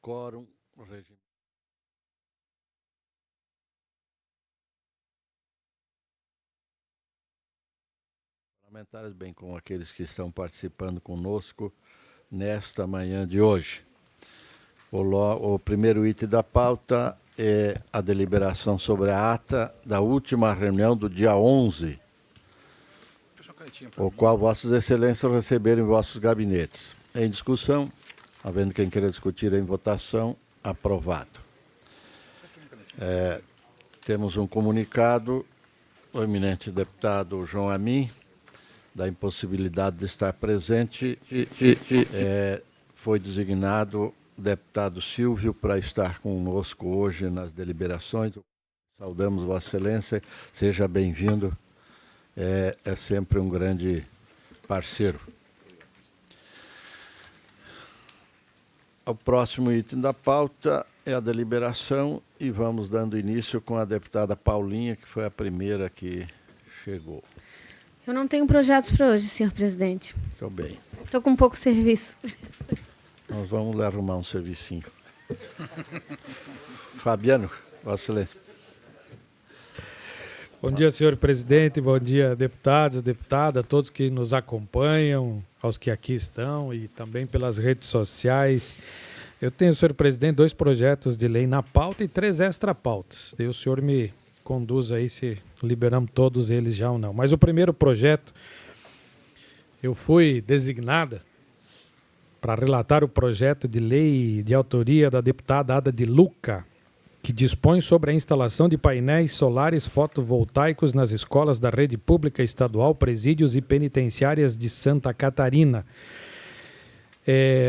quórum, regimento. Parlamentares, bem como aqueles que estão participando conosco nesta manhã de hoje. O primeiro item da pauta é a deliberação sobre a ata da última reunião do dia 11, o qual vossas excelências receberam em vossos gabinetes. Em discussão, havendo quem queira discutir em votação, aprovado. Temos um comunicado do eminente deputado João Amin, da impossibilidade de estar presente. Foi designado o deputado Silvio para estar conosco hoje nas deliberações. Saudamos Vossa Excelência, seja bem-vindo. É sempre um grande parceiro. O próximo item da pauta é a deliberação e vamos dando início com a deputada Paulinha, que foi a primeira que chegou. Eu não tenho projetos para hoje, senhor presidente. Estou bem. Estou com pouco serviço. Nós vamos lhe arrumar um servicinho. Fabiano, Vossa Excelência. Bom dia, senhor presidente, bom dia, deputados, deputadas, todos que nos acompanham, aos que aqui estão e também pelas redes sociais. Eu tenho, senhor presidente, 2 projetos de lei na pauta e 3 extra-pautas. Daí o senhor me conduz aí se liberamos todos eles já ou não. Mas o primeiro projeto, eu fui designada para relatar o projeto de lei de autoria da deputada Ada de Luca, que dispõe sobre a instalação de painéis solares fotovoltaicos nas escolas da rede pública estadual, presídios e penitenciárias de Santa Catarina.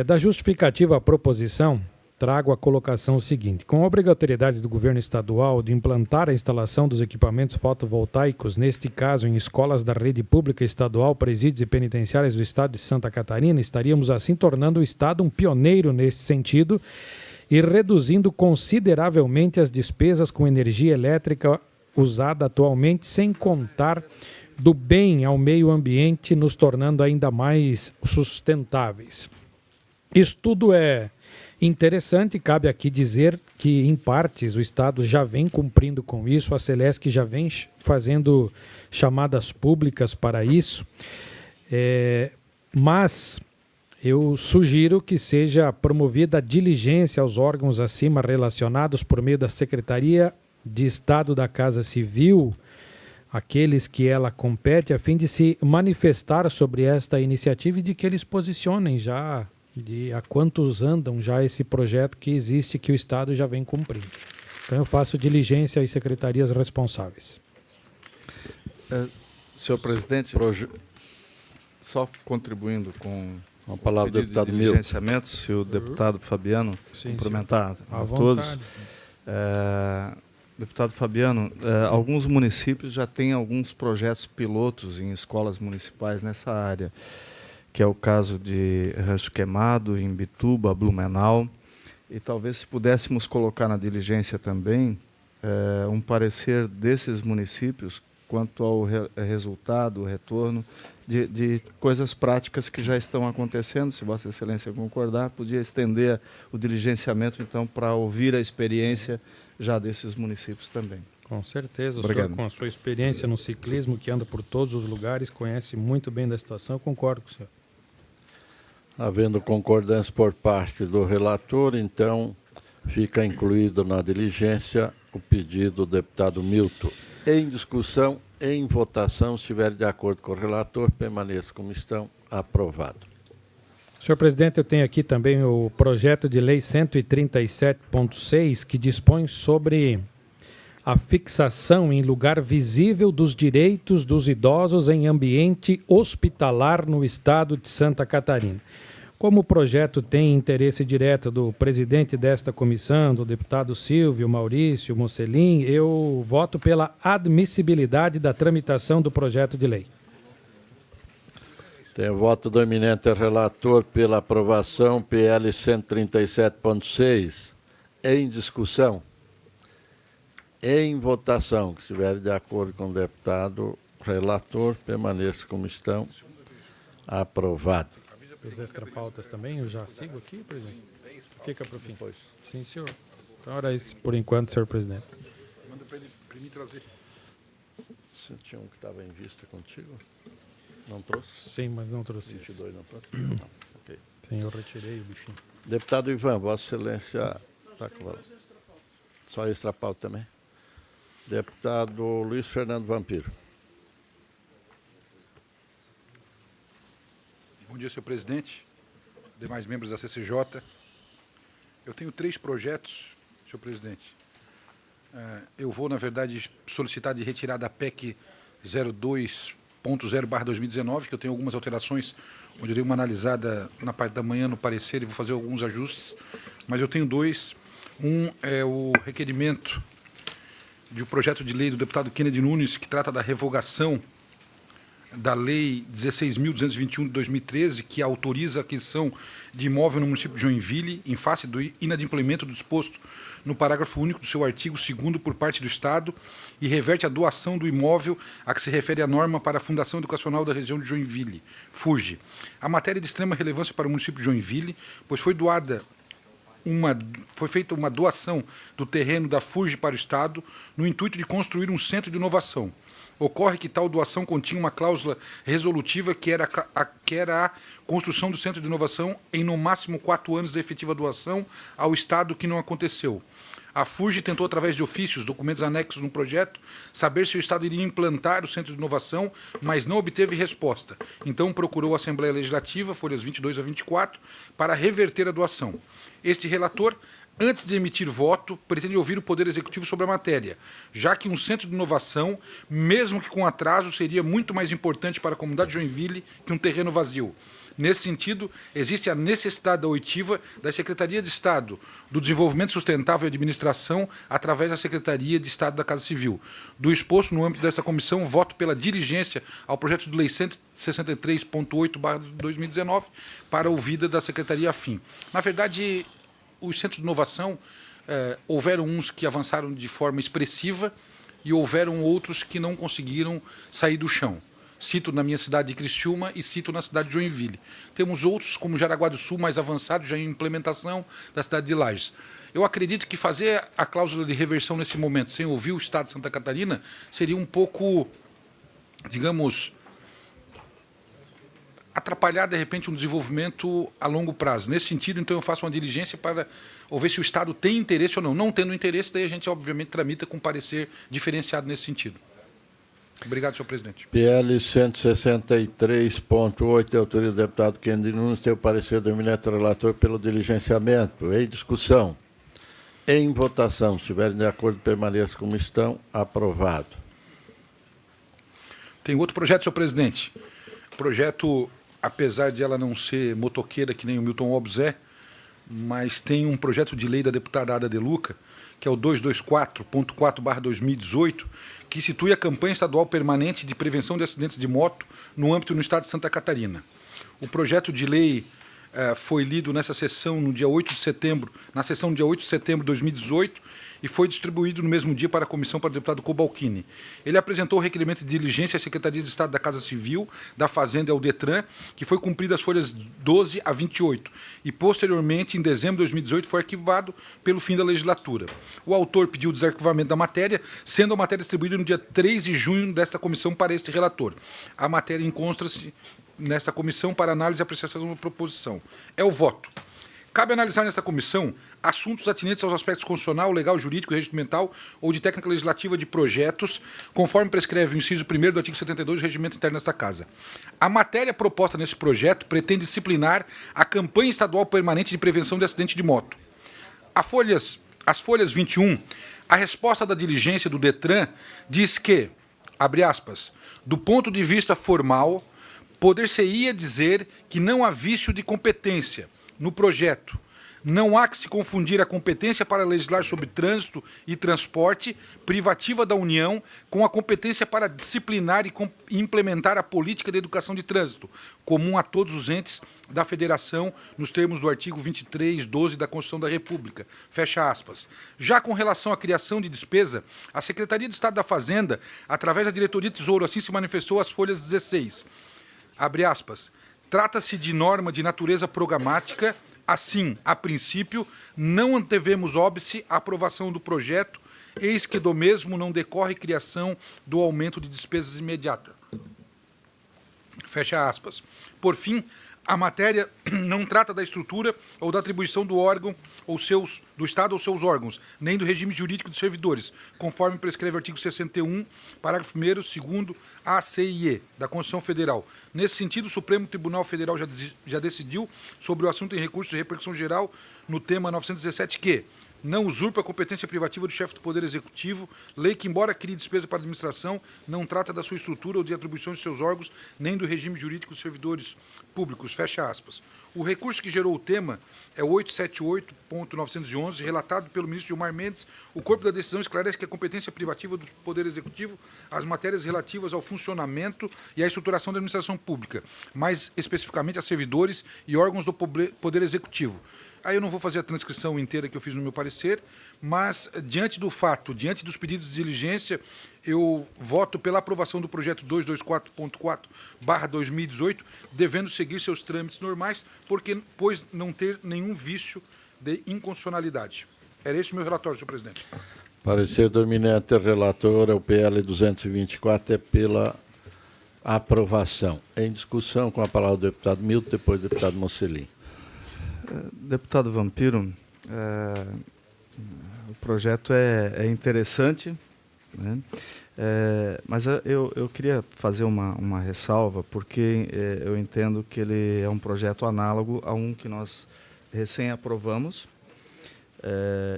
Da justificativa à proposição, trago a colocação seguinte. Com a obrigatoriedade do governo estadual de implantar a instalação dos equipamentos fotovoltaicos, neste caso em escolas da rede pública estadual, presídios e penitenciárias do estado de Santa Catarina, estaríamos assim tornando o estado um pioneiro nesse sentido e reduzindo consideravelmente as despesas com energia elétrica usada atualmente, sem contar do bem ao meio ambiente, nos tornando ainda mais sustentáveis. Isso tudo é interessante, cabe aqui dizer que, em partes, o Estado já vem cumprindo com isso, a Celesc já vem fazendo chamadas públicas para isso, mas eu sugiro que seja promovida a diligência aos órgãos acima relacionados por meio da Secretaria de Estado da Casa Civil, aqueles que ela compete, a fim de se manifestar sobre esta iniciativa e de que eles posicionem já há quantos andam já esse projeto que existe, que o Estado já vem cumprindo. Então eu faço diligência às secretarias responsáveis. Senhor presidente, só contribuindo com a palavra do deputado de diligenciamento, se o deputado Fabiano cumprimentar a todos. Deputado Fabiano, alguns municípios já têm alguns projetos pilotos em escolas municipais nessa área, que é o caso de Rancho Queimado, em Bituba, Blumenau, e talvez se pudéssemos colocar na diligência também um parecer desses municípios quanto ao resultado, o retorno de coisas práticas que já estão acontecendo. Se Vossa Excelência concordar, podia estender o diligenciamento, então, para ouvir a experiência já desses municípios também. Com certeza, Obrigado. O senhor, com a sua experiência no ciclismo, que anda por todos os lugares, conhece muito bem da situação, eu concordo com o senhor. Havendo concordância por parte do relator, então fica incluído na diligência o pedido do deputado Milton. Em discussão, em votação, se estiver de acordo com o relator, permaneça como estão. Aprovado. Senhor presidente, eu tenho aqui também o projeto de lei 137.6, que dispõe sobre a fixação em lugar visível dos direitos dos idosos em ambiente hospitalar no estado de Santa Catarina. Como o projeto tem interesse direto do presidente desta comissão, do deputado Silvio Maurício Mocelin, eu voto pela admissibilidade da tramitação do projeto de lei. Tem o voto do eminente relator pela aprovação PL 137.6. Em discussão. Em votação, que estiver de acordo com o deputado relator, permaneça como estão. Aprovado. Os extra-pautas também, eu já sigo aqui, presidente? Fica para o fim. Depois. Sim, senhor. Então era isso por enquanto, senhor presidente. Manda para mim trazer. Você tinha um que estava em vista contigo? Não trouxe? Sim, mas não trouxe isso. 22 não trouxe? Não. Ok. Sim, eu retirei o bichinho. Deputado Ivan, Vossa Excelência... Tá com ela. Só extra pauta também. Deputado Luiz Fernando Vampiro. Bom dia, senhor presidente, demais membros da CCJ. Eu tenho 3 projetos, senhor presidente. Eu vou, na verdade, solicitar de retirada a PEC 02.0/2019, que eu tenho algumas alterações, onde eu dei uma analisada na parte da manhã no parecer e vou fazer alguns ajustes. Mas eu tenho 2. Um é o requerimento de um projeto de lei do deputado Kennedy Nunes, que trata da revogação da Lei 16.221 de 2013, que autoriza a aquisição de imóvel no município de Joinville, em face do inadimplemento do disposto no parágrafo único do seu artigo 2º por parte do Estado, e reverte a doação do imóvel a que se refere a norma para a Fundação Educacional da Região de Joinville, FURJ. A matéria é de extrema relevância para o município de Joinville, pois foi feita uma doação do terreno da FURJ para o Estado no intuito de construir um centro de inovação. Ocorre que tal doação continha uma cláusula resolutiva que era a construção do centro de inovação em no máximo 4 anos da efetiva doação ao Estado, que não aconteceu. A FURJ tentou, através de ofícios, documentos anexos no projeto, saber se o Estado iria implantar o centro de inovação, mas não obteve resposta. Então procurou a Assembleia Legislativa, folhas 22 a 24, para reverter a doação. Este relator, antes de emitir voto, pretende ouvir o Poder Executivo sobre a matéria, já que um centro de inovação, mesmo que com atraso, seria muito mais importante para a comunidade de Joinville que um terreno vazio. Nesse sentido, existe a necessidade da oitiva da Secretaria de Estado do Desenvolvimento Sustentável e Administração, através da Secretaria de Estado da Casa Civil. Do exposto no âmbito dessa comissão, voto pela diligência ao projeto de lei 163.8/2019 para ouvida da Secretaria afim. Na verdade, os centros de inovação, houveram uns que avançaram de forma expressiva e houveram outros que não conseguiram sair do chão. Cito na minha cidade de Criciúma e cito na cidade de Joinville. Temos outros, como Jaraguá do Sul, mais avançados, já em implementação da cidade de Lages. Eu acredito que fazer a cláusula de reversão nesse momento, sem ouvir o Estado de Santa Catarina, seria um pouco, digamos, atrapalhar, de repente, um desenvolvimento a longo prazo. Nesse sentido, então, eu faço uma diligência para ver se o Estado tem interesse ou não. Não tendo interesse, daí a gente, obviamente, tramita com parecer diferenciado nesse sentido. Obrigado, senhor presidente. PL 163.8, de autoria do deputado Kennedy Nunes, tem o parecer do eminente relator pelo diligenciamento. Em discussão. Em votação. Se estiverem de acordo, permaneçam como estão. Aprovado. Tem outro projeto, senhor presidente. O projeto, apesar de ela não ser motoqueira, que nem o Milton Obs é, mas tem um projeto de lei da deputada Ada De Luca, que é o 224.4/2018, que institui a campanha estadual permanente de prevenção de acidentes de moto no âmbito do Estado de Santa Catarina. O projeto de lei foi lido nessa sessão no dia 8 de setembro, na sessão do dia 8 de setembro de 2018, e foi distribuído no mesmo dia para a comissão para o deputado Cobalcini. Ele apresentou o requerimento de diligência à Secretaria de Estado da Casa Civil, da Fazenda e ao DETRAN, que foi cumprido as folhas 12 a 28, e posteriormente, em dezembro de 2018, foi arquivado pelo fim da legislatura. O autor pediu o desarquivamento da matéria, sendo a matéria distribuída no dia 3 de junho desta comissão para este relator. A matéria encontra-se nesta comissão para análise e apreciação da proposição. É o voto. Cabe analisar nesta comissão assuntos atinentes aos aspectos constitucional, legal, jurídico, regimental ou de técnica legislativa de projetos, conforme prescreve o inciso 1º do artigo 72 do Regimento Interno desta Casa. A matéria proposta nesse projeto pretende disciplinar a campanha estadual permanente de prevenção de acidente de moto. As folhas 21, a resposta da diligência do DETRAN diz que, abre aspas, do ponto de vista formal, poder-se-ia dizer que não há vício de competência no projeto. Não há que se confundir a competência para legislar sobre trânsito e transporte privativa da União com a competência para disciplinar e implementar a política de educação de trânsito, comum a todos os entes da Federação, nos termos do artigo 23.12 da Constituição da República. Fecha aspas. Já com relação à criação de despesa, a Secretaria de Estado da Fazenda, através da Diretoria de Tesouro, assim se manifestou às folhas 16. Abre aspas. Trata-se de norma de natureza programática Assim, a princípio, não antevemos óbice à aprovação do projeto, eis que do mesmo não decorre criação do aumento de despesas imediata. Fecha aspas. Por fim, a matéria não trata da estrutura ou da atribuição do órgão ou do Estado ou seus órgãos, nem do regime jurídico dos servidores, conforme prescreve o artigo 61, parágrafo 1º, 2º, A, C e E da Constituição Federal. Nesse sentido, o Supremo Tribunal Federal já decidiu sobre o assunto em recurso de repercussão geral no tema 917 que não usurpa a competência privativa do chefe do Poder Executivo, lei que, embora crie despesa para a administração, não trata da sua estrutura ou de atribuições de seus órgãos, nem do regime jurídico dos servidores públicos. Fecha aspas. O recurso que gerou o tema é o 878.911, relatado pelo ministro Gilmar Mendes. O corpo da decisão esclarece que a competência privativa do Poder Executivo, as matérias relativas ao funcionamento e à estruturação da administração pública, mais especificamente a servidores e órgãos do Poder Executivo. Aí eu não vou fazer a transcrição inteira que eu fiz no meu parecer, mas, diante do fato, diante dos pedidos de diligência, eu voto pela aprovação do projeto 224.4/2018, devendo seguir seus trâmites normais, pois não ter nenhum vício de inconstitucionalidade. Era esse o meu relatório, senhor presidente. Parecer do eminente relator, o PL 224 é pela aprovação. Em discussão, com a palavra o deputado Milton, depois o deputado Mocelin. Deputado Vampiro, o projeto é interessante, né? Mas eu queria fazer uma ressalva, porque eu entendo que ele é um projeto análogo a um que nós recém-aprovamos,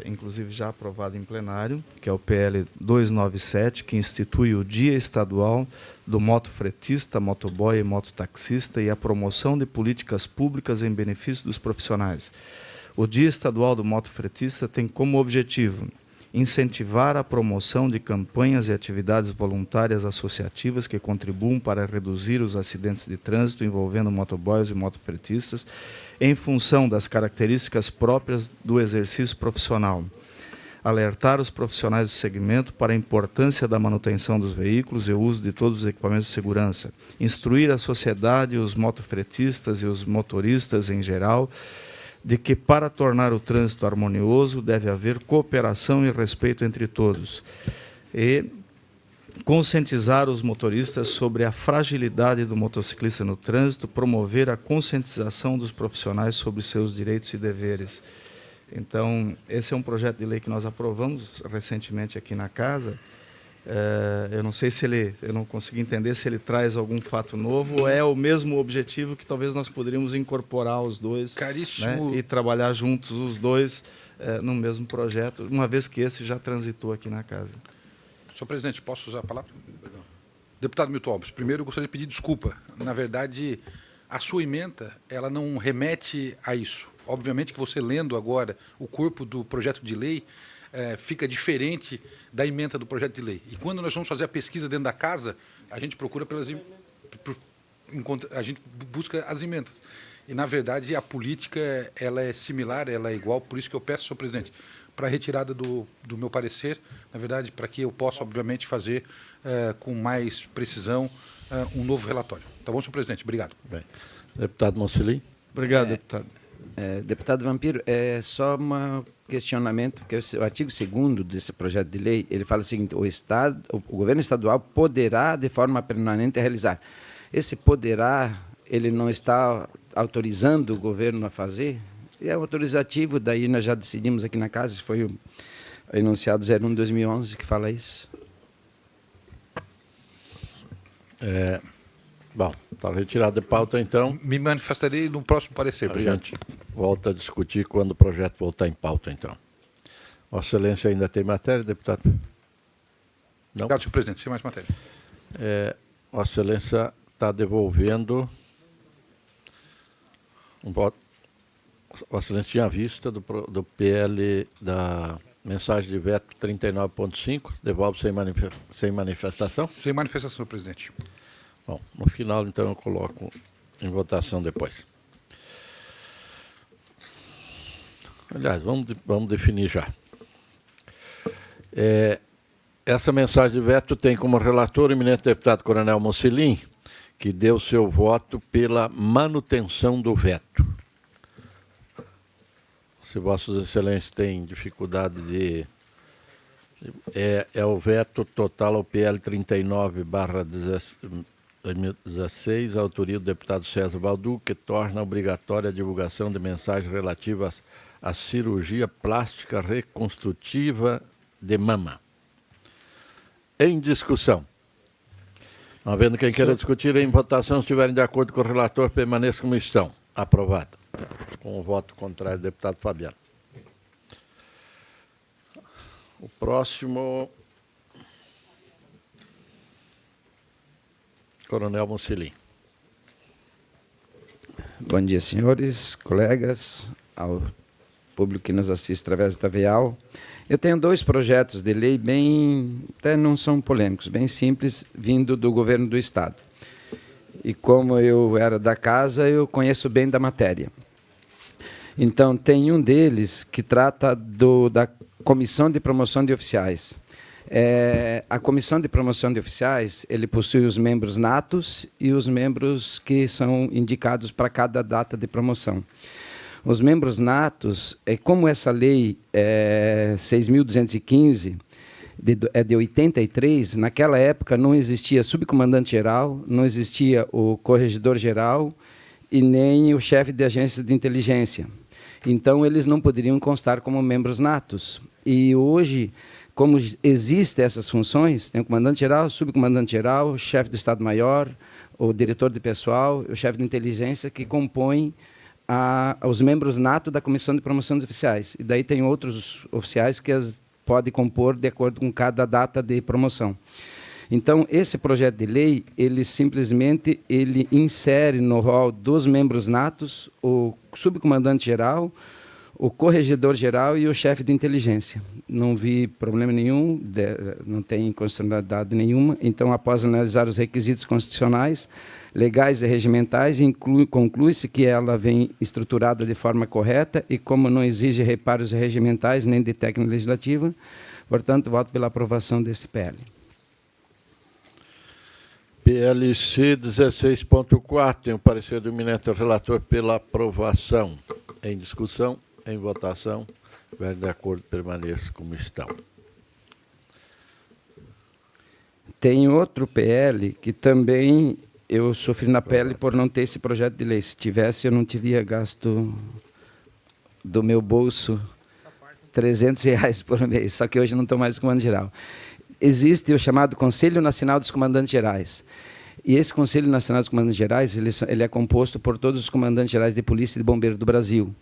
inclusive já aprovado em plenário, que é o PL 297, que institui o Dia Estadual do motofretista, motoboy e mototaxista e a promoção de políticas públicas em benefício dos profissionais. O Dia Estadual do motofretista tem como objetivo incentivar a promoção de campanhas e atividades voluntárias associativas que contribuam para reduzir os acidentes de trânsito envolvendo motoboys e motofretistas em função das características próprias do exercício profissional. Alertar os profissionais do segmento para a importância da manutenção dos veículos e o uso de todos os equipamentos de segurança. Instruir a sociedade, os motofretistas e os motoristas em geral, de que, para tornar o trânsito harmonioso, deve haver cooperação e respeito entre todos. E conscientizar os motoristas sobre a fragilidade do motociclista no trânsito, promover a conscientização dos profissionais sobre seus direitos e deveres. Então, esse é um projeto de lei que nós aprovamos recentemente aqui na Casa. Eu não sei se eu não consegui entender se ele traz algum fato novo ou é o mesmo objetivo que talvez nós poderíamos incorporar os dois, Caríssimo, né, e trabalhar juntos os dois no mesmo projeto, uma vez que esse já transitou aqui na Casa. Senhor presidente, posso usar a palavra? Deputado Milton Alves, primeiro eu gostaria de pedir desculpa. Na verdade, a sua emenda, ela não remete a isso. Obviamente que você lendo agora o corpo do projeto de lei, fica diferente da emenda do projeto de lei. E quando nós vamos fazer a pesquisa dentro da Casa, a gente procura a gente busca as emendas. E, na verdade, a política ela é similar, ela é igual, por isso que eu peço, senhor presidente, para a retirada do meu parecer, na verdade, para que eu possa, obviamente, fazer com mais precisão um novo relatório. Tá bom, senhor presidente? Obrigado. Bem. Deputado Mocelin. Obrigado, deputado. Deputado Vampiro, é só um questionamento, porque o artigo 2º desse projeto de lei, ele fala o seguinte: o governo estadual poderá, de forma permanente, realizar. Esse poderá, ele não está autorizando o governo a fazer? É autorizativo, daí nós já decidimos aqui na Casa, foi o enunciado 01/2011 que fala isso. Bom, está retirado de pauta, então. Me manifestarei no próximo parecer. A Obrigado. gente volta a discutir quando o projeto voltar em pauta, então. Vossa Excelência ainda tem matéria, deputado? Não? Obrigado, senhor presidente. Sem mais matéria. Vossa Excelência está devolvendo um voto. Vossa Excelência tinha vista do PL da mensagem de veto 39.5, devolve sem manifestação? Sem manifestação, senhor presidente. Bom, no final, então, eu coloco em votação depois. Aliás, vamos definir já. Essa mensagem de veto tem como relator o eminente deputado Coronel Mocelin, que deu seu voto pela manutenção do veto. se Vossas Excelências têm dificuldade de... É o veto total ao PL 39/2016, a autoria do deputado César Baldu, que torna obrigatória a divulgação de mensagens relativas à cirurgia plástica reconstrutiva de mama. Em discussão. Não havendo quem queira discutir, em votação, se estiverem de acordo com o relator, permaneça como estão. Aprovado. Com o voto contrário do deputado Fabiano. O próximo, Coronel Mucilim. Bom dia, senhores, colegas, ao público que nos assiste através da TVAL. Eu tenho 2 projetos de lei até não são polêmicos, bem simples, vindo do governo do Estado. E como eu era da casa, eu conheço bem da matéria. Então, tem um deles que trata da Comissão de Promoção de Oficiais. A Comissão de Promoção de Oficiais, ele possui os membros natos e os membros que são indicados para cada data de promoção. Os membros natos, como essa lei 6.215, é de 83, naquela época não existia subcomandante-geral, não existia o corregedor-geral e nem o chefe de agência de inteligência. Então, eles não poderiam constar como membros natos. E hoje, como existem essas funções, tem o comandante-geral, o subcomandante-geral, o chefe do Estado-Maior, o diretor de pessoal, o chefe de inteligência, que compõem os membros natos da Comissão de Promoção dos Oficiais. E daí tem outros oficiais que podem compor de acordo com cada data de promoção. Então, esse projeto de lei, ele simplesmente insere no rol dos membros natos o subcomandante-geral, o corregedor-geral e o chefe de inteligência. Não vi problema nenhum, não tem inconstitucionalidade nenhuma. Então, após analisar os requisitos constitucionais, legais e regimentais, conclui-se que ela vem estruturada de forma correta e como não exige reparos regimentais nem de técnica legislativa, portanto, voto pela aprovação desse PL. PLC 16.4, tem o parecer do eminente relator pela aprovação. Em discussão, em votação, se estiverem de acordo, permaneça como estão. Tem outro PL que também eu sofri na pele por não ter esse projeto de lei. Se tivesse, eu não teria gasto do meu bolso R$300 por mês, só que hoje não estou mais comandante geral. Existe o chamado Conselho Nacional dos Comandantes Gerais. E esse Conselho Nacional dos Comandantes Gerais, ele é composto por todos os comandantes gerais de polícia e de bombeiro do Brasil.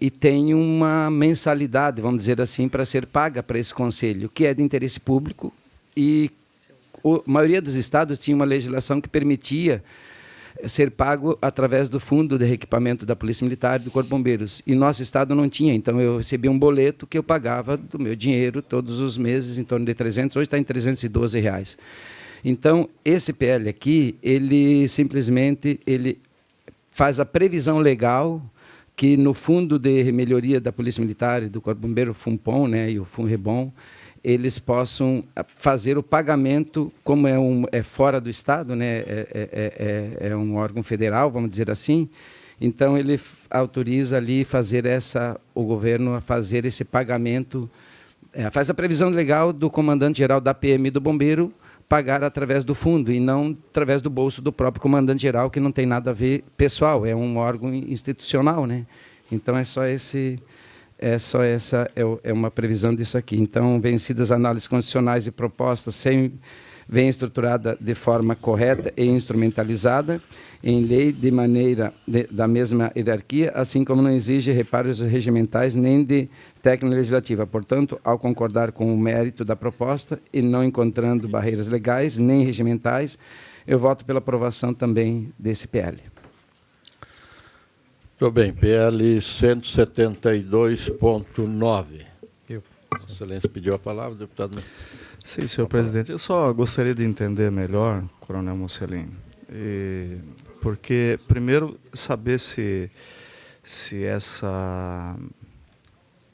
E tem uma mensalidade, vamos dizer assim, para ser paga para esse conselho, que é de interesse público, e a maioria dos estados tinha uma legislação que permitia ser pago através do fundo de reequipamento da Polícia Militar e do Corpo de Bombeiros. E nosso estado não tinha, então eu recebia um boleto que eu pagava do meu dinheiro todos os meses, em torno de 300, hoje está em R$312. Então, esse PL aqui, ele simplesmente faz a previsão legal que no Fundo de Melhoria da Polícia Militar e do Corpo de Bombeiro, o FUNPOM, né, e o FUNREBOM, eles possam fazer o pagamento, como é fora do Estado, né, é um órgão federal, vamos dizer assim, então ele autoriza ali o governo a fazer esse pagamento, faz a previsão legal do comandante-geral da PM e do bombeiro pagar através do fundo e não através do bolso do próprio comandante-geral, que não tem nada a ver pessoal, é um órgão institucional, né? Então é uma previsão disso aqui. Então, vencidas análises constitucionais e propostas, vem estruturada de forma correta e instrumentalizada em lei de maneira da mesma hierarquia, assim como não exige reparos regimentais nem de técnica legislativa. Portanto, ao concordar com o mérito da proposta e não encontrando barreiras legais nem regimentais, eu voto pela aprovação também desse PL. Muito bem, PL 172.9. Excelência pediu a palavra, deputado. Sim, senhor presidente. Eu só gostaria de entender melhor, Coronel Mucilim, porque, primeiro, saber se essa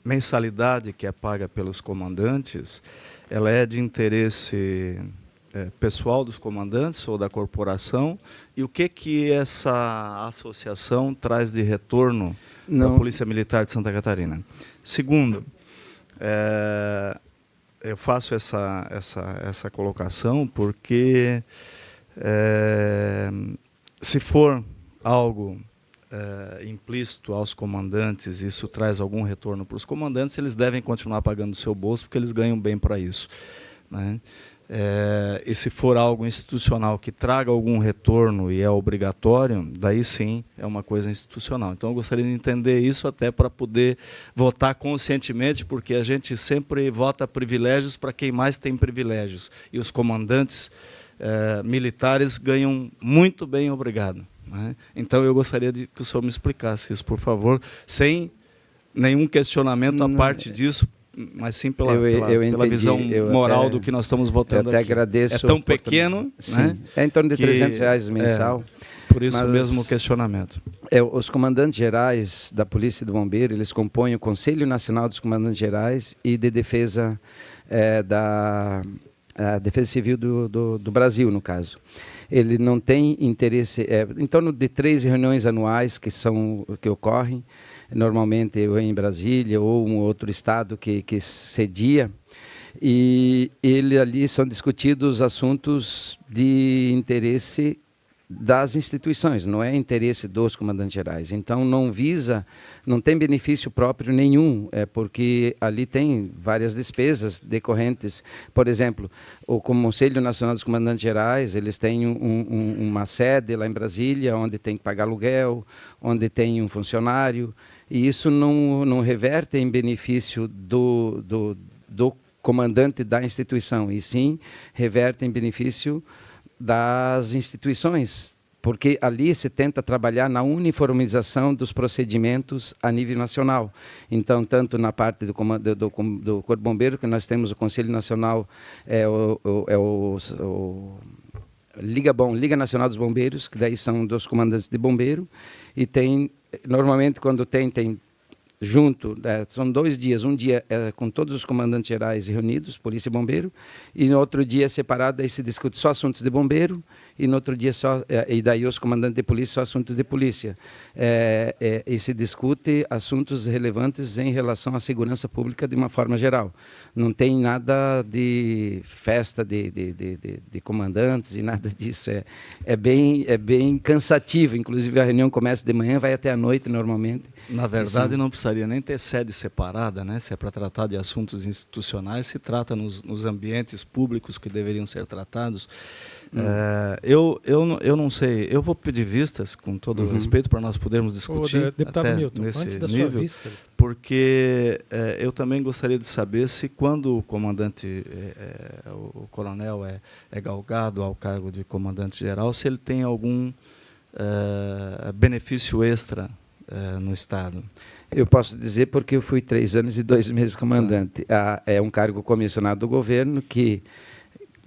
mensalidade que é paga pelos comandantes, ela é de interesse pessoal dos comandantes ou da corporação, e o que essa associação traz de retorno da Polícia Militar de Santa Catarina. Segundo, eu faço essa colocação porque se for algo implícito aos comandantes, isso traz algum retorno para os comandantes, eles devem continuar pagando do seu bolso, porque eles ganham bem para isso, né? E se for algo institucional que traga algum retorno e é obrigatório, daí sim é uma coisa institucional. Então eu gostaria de entender isso até para poder votar conscientemente, porque a gente sempre vota privilégios para quem mais tem privilégios. E os comandantes militares ganham muito bem, obrigado, né? Então eu gostaria de que o senhor me explicasse isso, por favor, sem nenhum questionamento à parte disso, mas sim pela visão moral do que nós estamos votando aqui. Eu aqui. agradeço. É tão pequeno, né? É em torno de R$300 mensal. Por isso mesmo o questionamento. Os comandantes gerais da Polícia e do Bombeiro, eles compõem o Conselho Nacional dos Comandantes Gerais e de Defesa da Defesa Civil do Brasil, no caso. Ele não tem interesse... em torno de 3 reuniões anuais que ocorrem, normalmente ou em Brasília ou um outro estado que cedia, e ali são discutidos assuntos de interesse das instituições, não é interesse dos comandantes gerais. Então não tem benefício próprio nenhum, porque ali tem várias despesas decorrentes. Por exemplo, o Conselho Nacional dos Comandantes Gerais, eles têm uma sede lá em Brasília, onde tem que pagar aluguel, onde tem um funcionário, e isso não reverte em benefício do comandante da instituição, e sim reverte em benefício das instituições, porque ali se tenta trabalhar na uniformização dos procedimentos a nível nacional. Então, tanto na parte do Corpo Bombeiro, que nós temos o Conselho Nacional, Liga Nacional dos Bombeiros, que daí são dos comandantes de bombeiro, e tem, normalmente quando tem junto, são 2 dias, um dia com todos os comandantes gerais reunidos, polícia e bombeiro, e no outro dia separado, aí se discute só assuntos de bombeiro, e no outro dia só, e daí os comandantes de polícia só assuntos de polícia. E se discute assuntos relevantes em relação à segurança pública de uma forma geral. Não tem nada de festa de comandantes e nada disso. É bem cansativo, inclusive a reunião começa de manhã, vai até a noite normalmente. Na verdade, não precisaria nem ter sede separada, né? Se é para tratar de assuntos institucionais, se trata nos ambientes públicos que deveriam ser tratados. Eu não sei, eu vou pedir vistas, com todo o respeito, para nós podermos discutir até Milton, nesse antes da nível, sua vista, porque eu também gostaria de saber se quando o comandante, o coronel é galgado ao cargo de comandante-geral, se ele tem algum benefício extra no Estado. Eu posso dizer porque eu fui 3 anos e 2 meses comandante. É um cargo comissionado do governo que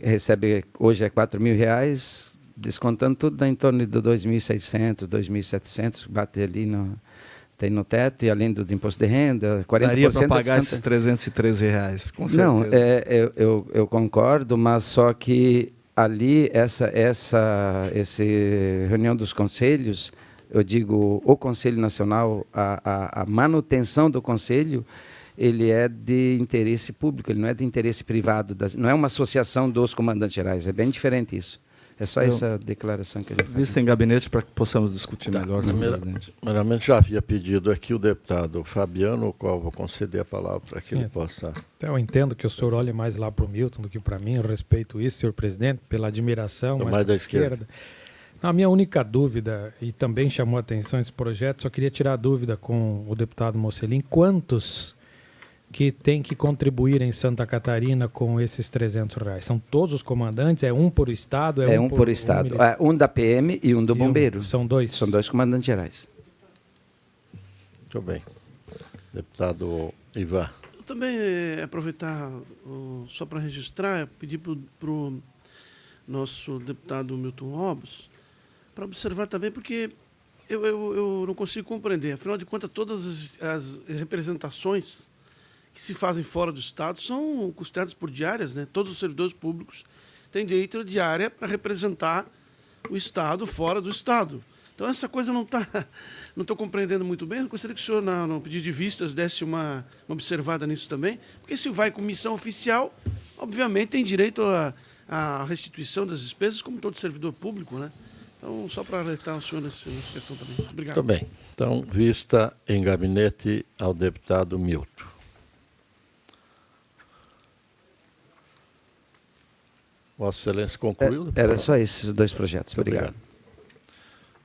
recebe, hoje é R$4.000, descontando tudo, dá em torno de 2.600, 2.700, bate ali tem no teto, e além do imposto de renda, 40%... Daria para pagar esses R$313, com certeza. Não, eu concordo, mas só que ali, essa reunião dos conselhos, eu digo, o Conselho Nacional, a manutenção do Conselho, ele é de interesse público, ele não é de interesse privado, não é uma associação dos comandantes gerais, é bem diferente isso. É só essa declaração que a gente faz. Vista em gabinete para que possamos discutir melhor, senhor presidente. Primeiramente, já havia pedido aqui o deputado Fabiano, ao qual vou conceder a palavra para que ele possa... Até eu entendo que o senhor olhe mais lá para o Milton do que para mim, eu respeito isso, senhor presidente, pela admiração mais da esquerda. A minha única dúvida, e também chamou a atenção esse projeto, só queria tirar a dúvida com o deputado Mocelin, quantos que tem que contribuir em Santa Catarina com esses R$300? São todos os comandantes? É um por estado? É um por estado. Um da PM e um do bombeiro. São 2? São 2 comandantes gerais. Muito bem. Deputado Ivan. Eu também aproveitar, só para registrar, pedir para o nosso deputado Milton Robles para observar também, porque eu não consigo compreender. Afinal de contas, todas as representações que se fazem fora do Estado são custeadas por diárias, né? Todos os servidores públicos têm direito a diária para representar o Estado fora do Estado. Então, essa coisa não estou compreendendo muito bem. Eu gostaria que o senhor, no pedido de vistas, desse uma observada nisso também, porque se vai com missão oficial, obviamente tem direito à restituição das despesas, como todo servidor público, né? Então, só para alertar o senhor nessa questão também. Obrigado. Muito bem. Então, vista em gabinete ao deputado Milton. Vossa Excelência concluiu? Era só esses 2 projetos. Muito Obrigado.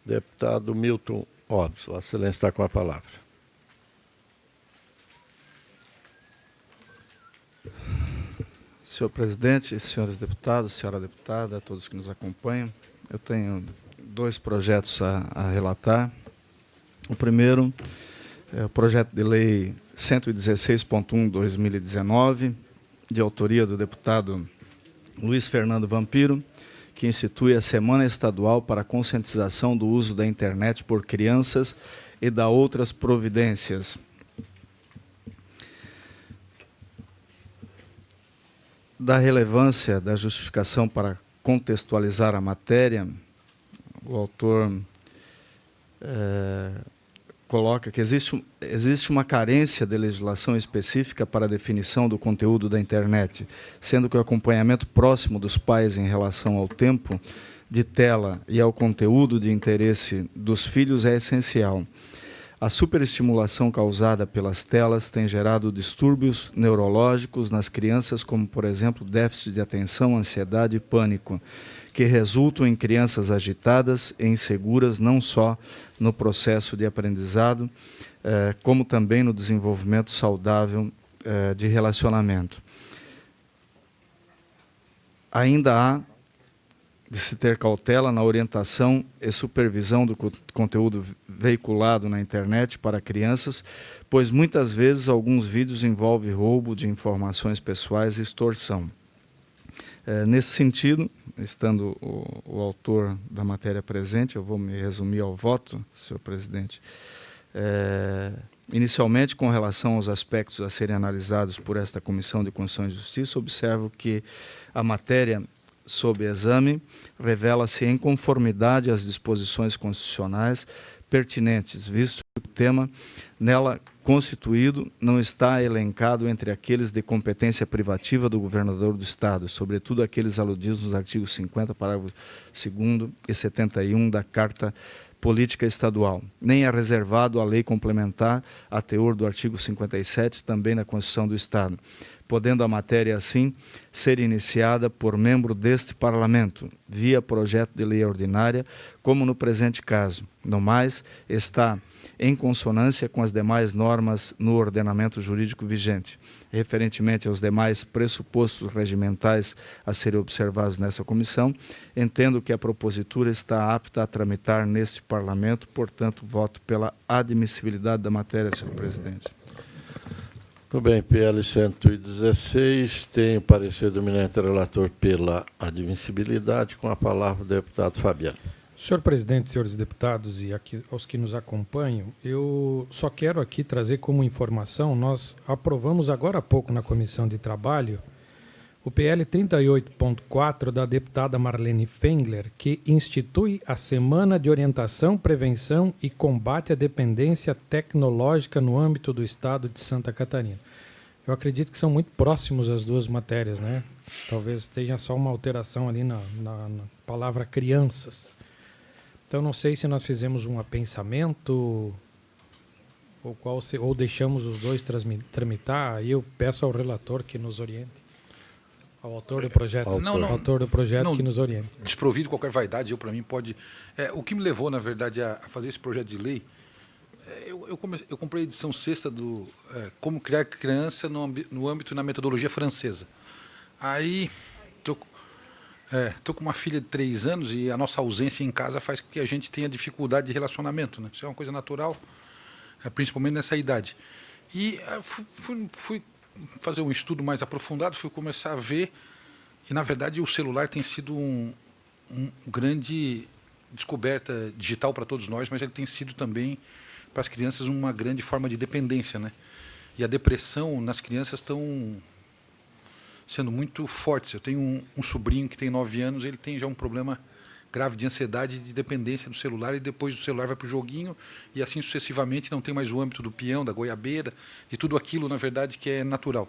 Deputado Milton Orbes, Vossa Excelência está com a palavra. Senhor presidente, senhores deputados, senhora deputada, todos que nos acompanham, eu tenho 2 projetos a relatar. O primeiro é o projeto de lei 116.1/2019, de autoria do deputado Luiz Fernando Vampiro, que institui a Semana Estadual para a Conscientização do Uso da Internet por Crianças e da outras providências. Da relevância da justificação para contextualizar a matéria, o autor coloca que existe uma carência de legislação específica para a definição do conteúdo da internet, sendo que o acompanhamento próximo dos pais em relação ao tempo de tela e ao conteúdo de interesse dos filhos é essencial. A superestimulação causada pelas telas tem gerado distúrbios neurológicos nas crianças, como, por exemplo, déficit de atenção, ansiedade e pânico, que resultam em crianças agitadas e inseguras não só no processo de aprendizado, como também no desenvolvimento saudável de relacionamento. Ainda há de se ter cautela na orientação e supervisão do conteúdo veiculado na internet para crianças, pois muitas vezes alguns vídeos envolvem roubo de informações pessoais e extorsão. Nesse sentido, estando o autor da matéria presente, eu vou me resumir ao voto, senhor presidente. Inicialmente, com relação aos aspectos a serem analisados por esta Comissão de Constituição e Justiça, observo que a matéria sob exame revela-se em conformidade às disposições constitucionais pertinentes, visto que o tema nela constituído não está elencado entre aqueles de competência privativa do governador do Estado, sobretudo aqueles aludidos nos artigos 50, parágrafo 2º e 71 da Carta Política Estadual, nem é reservado à lei complementar a teor do artigo 57, também na Constituição do Estado, podendo a matéria, assim, ser iniciada por membro deste Parlamento, via projeto de lei ordinária, como no presente caso. No mais, está em consonância com as demais normas no ordenamento jurídico vigente. Referentemente aos demais pressupostos regimentais a serem observados nessa comissão, entendo que a propositura está apta a tramitar neste Parlamento, portanto, voto pela admissibilidade da matéria, senhor presidente. Muito bem, PL 116, tem o parecer do eminente relator pela admissibilidade, com a palavra o deputado Fabiano. Senhor presidente, senhores deputados e aqui, aos que nos acompanham, eu só quero aqui trazer como informação, nós aprovamos agora há pouco na Comissão de Trabalho o PL 38.4 da deputada Marlene Fengler, que institui a Semana de Orientação, Prevenção e Combate à Dependência Tecnológica no âmbito do Estado de Santa Catarina. Eu acredito que são muito próximos as duas matérias, né? Talvez esteja só uma alteração ali na palavra crianças. Então, não sei se nós fizemos um apensamento ou deixamos os dois tramitar. Aí eu peço ao relator que nos oriente. Ao autor do projeto, autor do projeto que nos oriente. Desprovido de qualquer vaidade, para mim pode... o que me levou, na verdade, a fazer esse projeto de lei, eu comprei a edição 6ª do Como Criar Criança no âmbito na metodologia francesa. Aí, estou com uma filha de 3 anos e a nossa ausência em casa faz com que a gente tenha dificuldade de relacionamento, né? Isso é uma coisa natural, principalmente nessa idade. E fui fazer um estudo mais aprofundado, fui começar a ver, e na verdade o celular tem sido um grande descoberta digital para todos nós, mas ele tem sido também para as crianças uma grande forma de dependência, né? E a depressão nas crianças estão sendo muito fortes. Eu tenho um sobrinho que tem 9 anos, ele tem já um problema grave de ansiedade e de dependência do celular, e depois o celular vai para o joguinho e assim sucessivamente, não tem mais o âmbito do peão, da goiabeira, de tudo aquilo, na verdade, que é natural.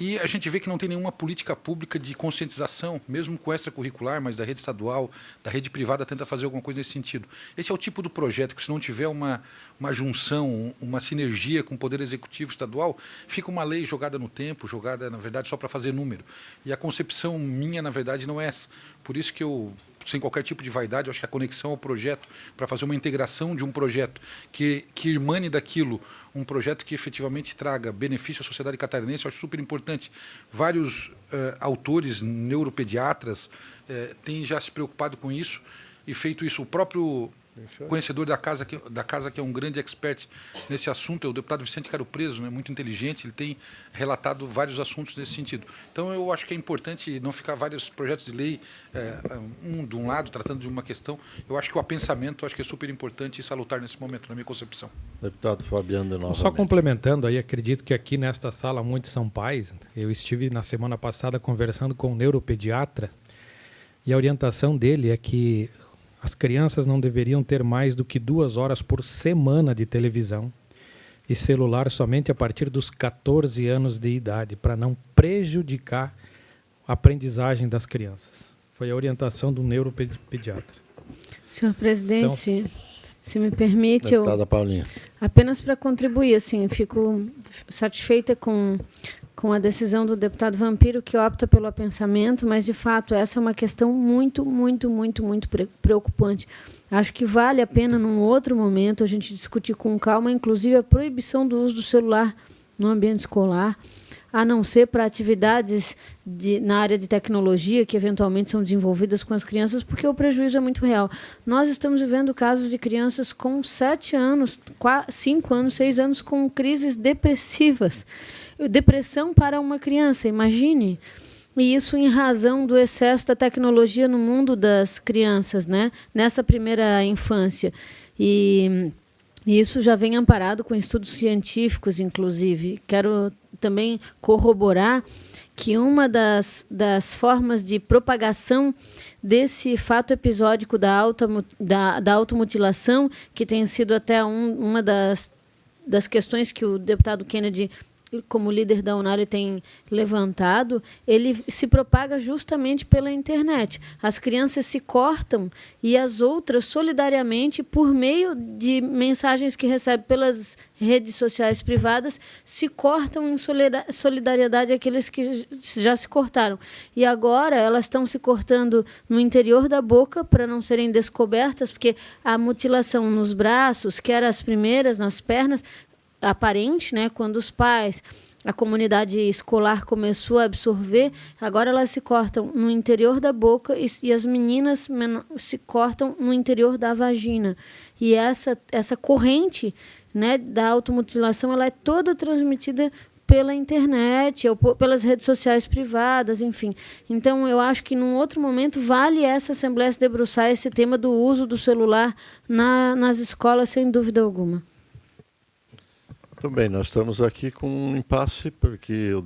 E a gente vê que não tem nenhuma política pública de conscientização, mesmo com extracurricular, mas da rede estadual, da rede privada, tenta fazer alguma coisa nesse sentido. Esse é o tipo do projeto que, se não tiver uma junção, uma sinergia com o Poder Executivo Estadual, fica uma lei jogada no tempo, jogada, na verdade, só para fazer número. E a concepção minha, na verdade, não é essa. Por isso que eu, sem qualquer tipo de vaidade, eu acho que a conexão ao projeto, para fazer uma integração de um projeto que irmane daquilo, um projeto que efetivamente traga benefício à sociedade catarinense, eu acho super importante. Vários autores, neuropediatras, têm já se preocupado com isso e feito isso. O próprio conhecedor da casa, que é um grande expert nesse assunto, é o deputado Vicente Caro Preso, né, muito inteligente, ele tem relatado vários assuntos nesse sentido. Então, eu acho que é importante não ficar vários projetos de lei, de um lado, tratando de uma questão. Eu acho que o apensamento acho que é super importante e salutar nesse momento, na minha concepção. Deputado Fabiano, de novamente. Só complementando aí, acredito que aqui nesta sala muitos são pais. Eu estive na semana passada conversando com um neuropediatra e a orientação dele é que as crianças não deveriam ter mais do que 2 horas por semana de televisão e celular somente a partir dos 14 anos de idade, para não prejudicar a aprendizagem das crianças. Foi a orientação do neuropediatra. Senhor presidente, então, se me permite, deputada Paulinha. Apenas para contribuir, assim, fico satisfeita com a decisão do deputado Vampiro, que opta pelo apensamento, mas, de fato, essa é uma questão muito preocupante. Acho que vale a pena, num outro momento, a gente discutir com calma, inclusive a proibição do uso do celular no ambiente escolar, a não ser para atividades na área de tecnologia, que eventualmente são desenvolvidas com as crianças, porque o prejuízo é muito real. Nós estamos vivendo casos de crianças com 7 anos, 5 anos, 6 anos, com crises depressivas. Depressão para uma criança, imagine. E isso em razão do excesso da tecnologia no mundo das crianças, né? Nessa primeira infância. E isso já vem amparado com estudos científicos, inclusive. Quero também corroborar que uma das formas de propagação desse fato episódico da automutilação, que tem sido até uma das questões que o deputado Kennedy, como líder da Unali, tem levantado, ele se propaga justamente pela internet. As crianças se cortam e as outras, solidariamente, por meio de mensagens que recebem pelas redes sociais privadas, se cortam em solidariedade àqueles que já se cortaram. E agora elas estão se cortando no interior da boca para não serem descobertas, porque a mutilação nos braços, que era as primeiras, nas pernas, aparente, né, quando os pais, a comunidade escolar começou a absorver, agora elas se cortam no interior da boca e as meninas se cortam no interior da vagina. E essa corrente, né, da automutilação, ela é toda transmitida pela internet ou pelas redes sociais privadas, enfim. Então, eu acho que num outro momento vale essa Assembleia se debruçar esse tema do uso do celular nas escolas, sem dúvida alguma. Muito bem, nós estamos aqui com um impasse, porque o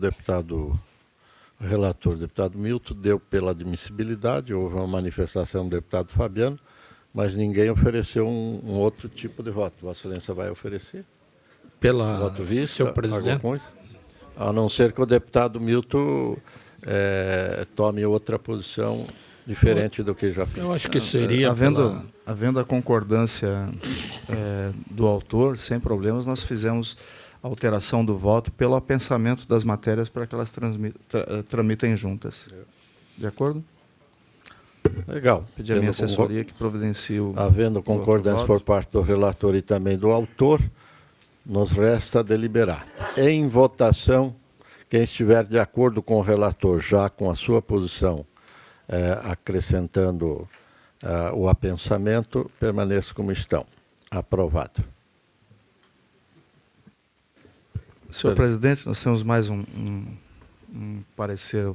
relator, o deputado Milton, deu pela admissibilidade, houve uma manifestação do deputado Fabiano, mas ninguém ofereceu um outro tipo de voto. Vossa Excelência vai oferecer? Pela voto vista, senhor presidente. A não ser que o deputado Milton tome outra posição diferente do que já fez. Eu acho que seria... Havendo a concordância do autor, sem problemas, nós fizemos a alteração do voto pelo apensamento das matérias para que elas tramitem juntas. De acordo? Legal. Pedi a minha assessoria que providencie o... Havendo concordância por parte do relator e também do autor, nos resta deliberar. Em votação, quem estiver de acordo com o relator, já com a sua posição, acrescentando o apensamento, permaneça como estão. Aprovado. Senhor presidente, nós temos mais um parecer,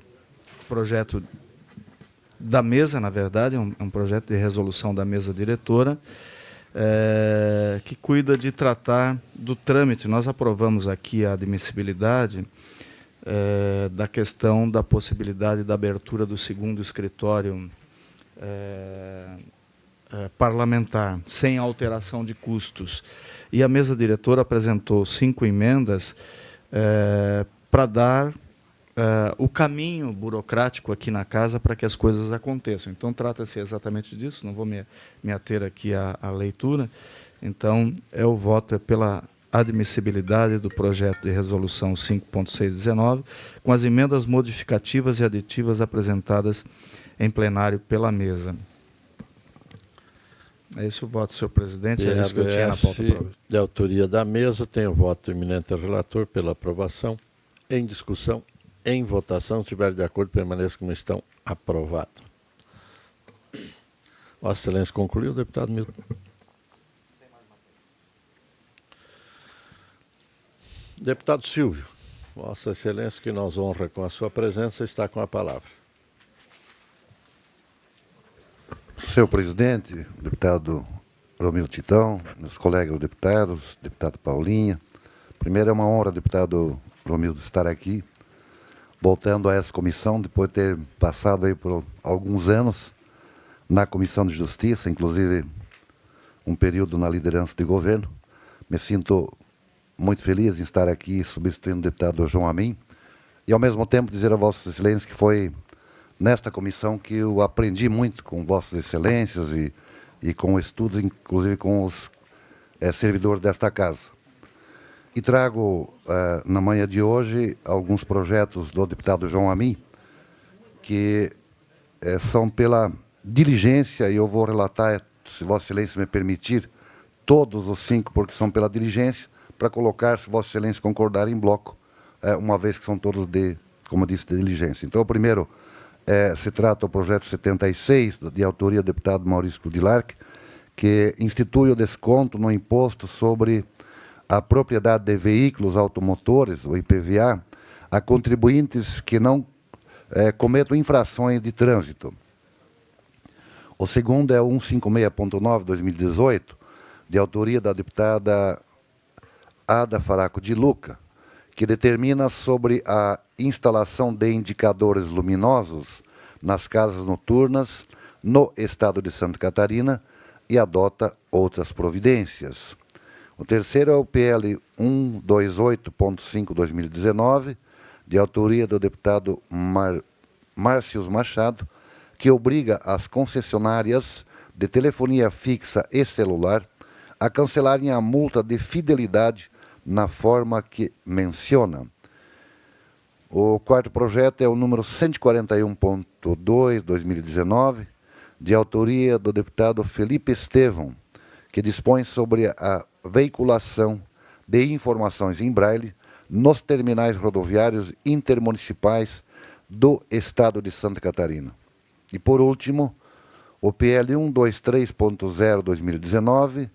projeto da mesa, na verdade, um projeto de resolução da mesa diretora, que cuida de tratar do trâmite. Nós aprovamos aqui a admissibilidade da questão da possibilidade da abertura do segundo escritório parlamentar, sem alteração de custos. E a mesa diretora apresentou 5 emendas para dar o caminho burocrático aqui na casa para que as coisas aconteçam. Então, trata-se exatamente disso, não vou me ater aqui à leitura. Então, o voto é pela admissibilidade do projeto de resolução 5.619, com as emendas modificativas e aditivas apresentadas em plenário pela mesa. É esse o voto, senhor presidente. É isso que eu tinha na pauta. De autoria da mesa, tem o voto do eminente relator pela aprovação. Em discussão, em votação, se estiver de acordo, permaneça como estão. Aprovado. Vossa Excelência concluiu, deputado Milton. Deputado Silvio, Vossa Excelência, que nos honra com a sua presença, está com a palavra. Senhor presidente, deputado Romildo Titão, meus colegas deputados, deputado Paulinha, primeiro é uma honra, deputado Romildo, estar aqui, voltando a essa comissão, depois de ter passado aí por alguns anos na Comissão de Justiça, inclusive um período na liderança de governo. Me sinto muito feliz em estar aqui substituindo o deputado João Amin e, ao mesmo tempo, dizer a Vossa Excelência que foi nesta comissão que eu aprendi muito com Vossas Excelências e com estudos, inclusive com os servidores desta casa. E trago, na manhã de hoje, alguns projetos do deputado João Amin, que são pela diligência, e eu vou relatar, se Vossa Excelência me permitir, todos os 5, porque são pela diligência, para colocar, se Vossa Excelência concordar, em bloco, uma vez que são todos de, como eu disse, de diligência. Então, o primeiro se trata do projeto 76, de autoria do deputado Maurício Kudilark, que institui o desconto no imposto sobre a propriedade de veículos automotores, o IPVA, a contribuintes que não cometam infrações de trânsito. O segundo é o 156.9/2018, de autoria da deputada Ada Faraco de Luca, que determina sobre a instalação de indicadores luminosos nas casas noturnas no estado de Santa Catarina e adota outras providências. O terceiro é o PL 128.5/2019, de autoria do deputado Márcio Machado, que obriga as concessionárias de telefonia fixa e celular a cancelarem a multa de fidelidade na forma que menciona. O quarto projeto é o número 141.2/2019, de autoria do deputado Felipe Estevão, que dispõe sobre a veiculação de informações em braille nos terminais rodoviários intermunicipais do estado de Santa Catarina. E, por último, o PL 123.0/2019,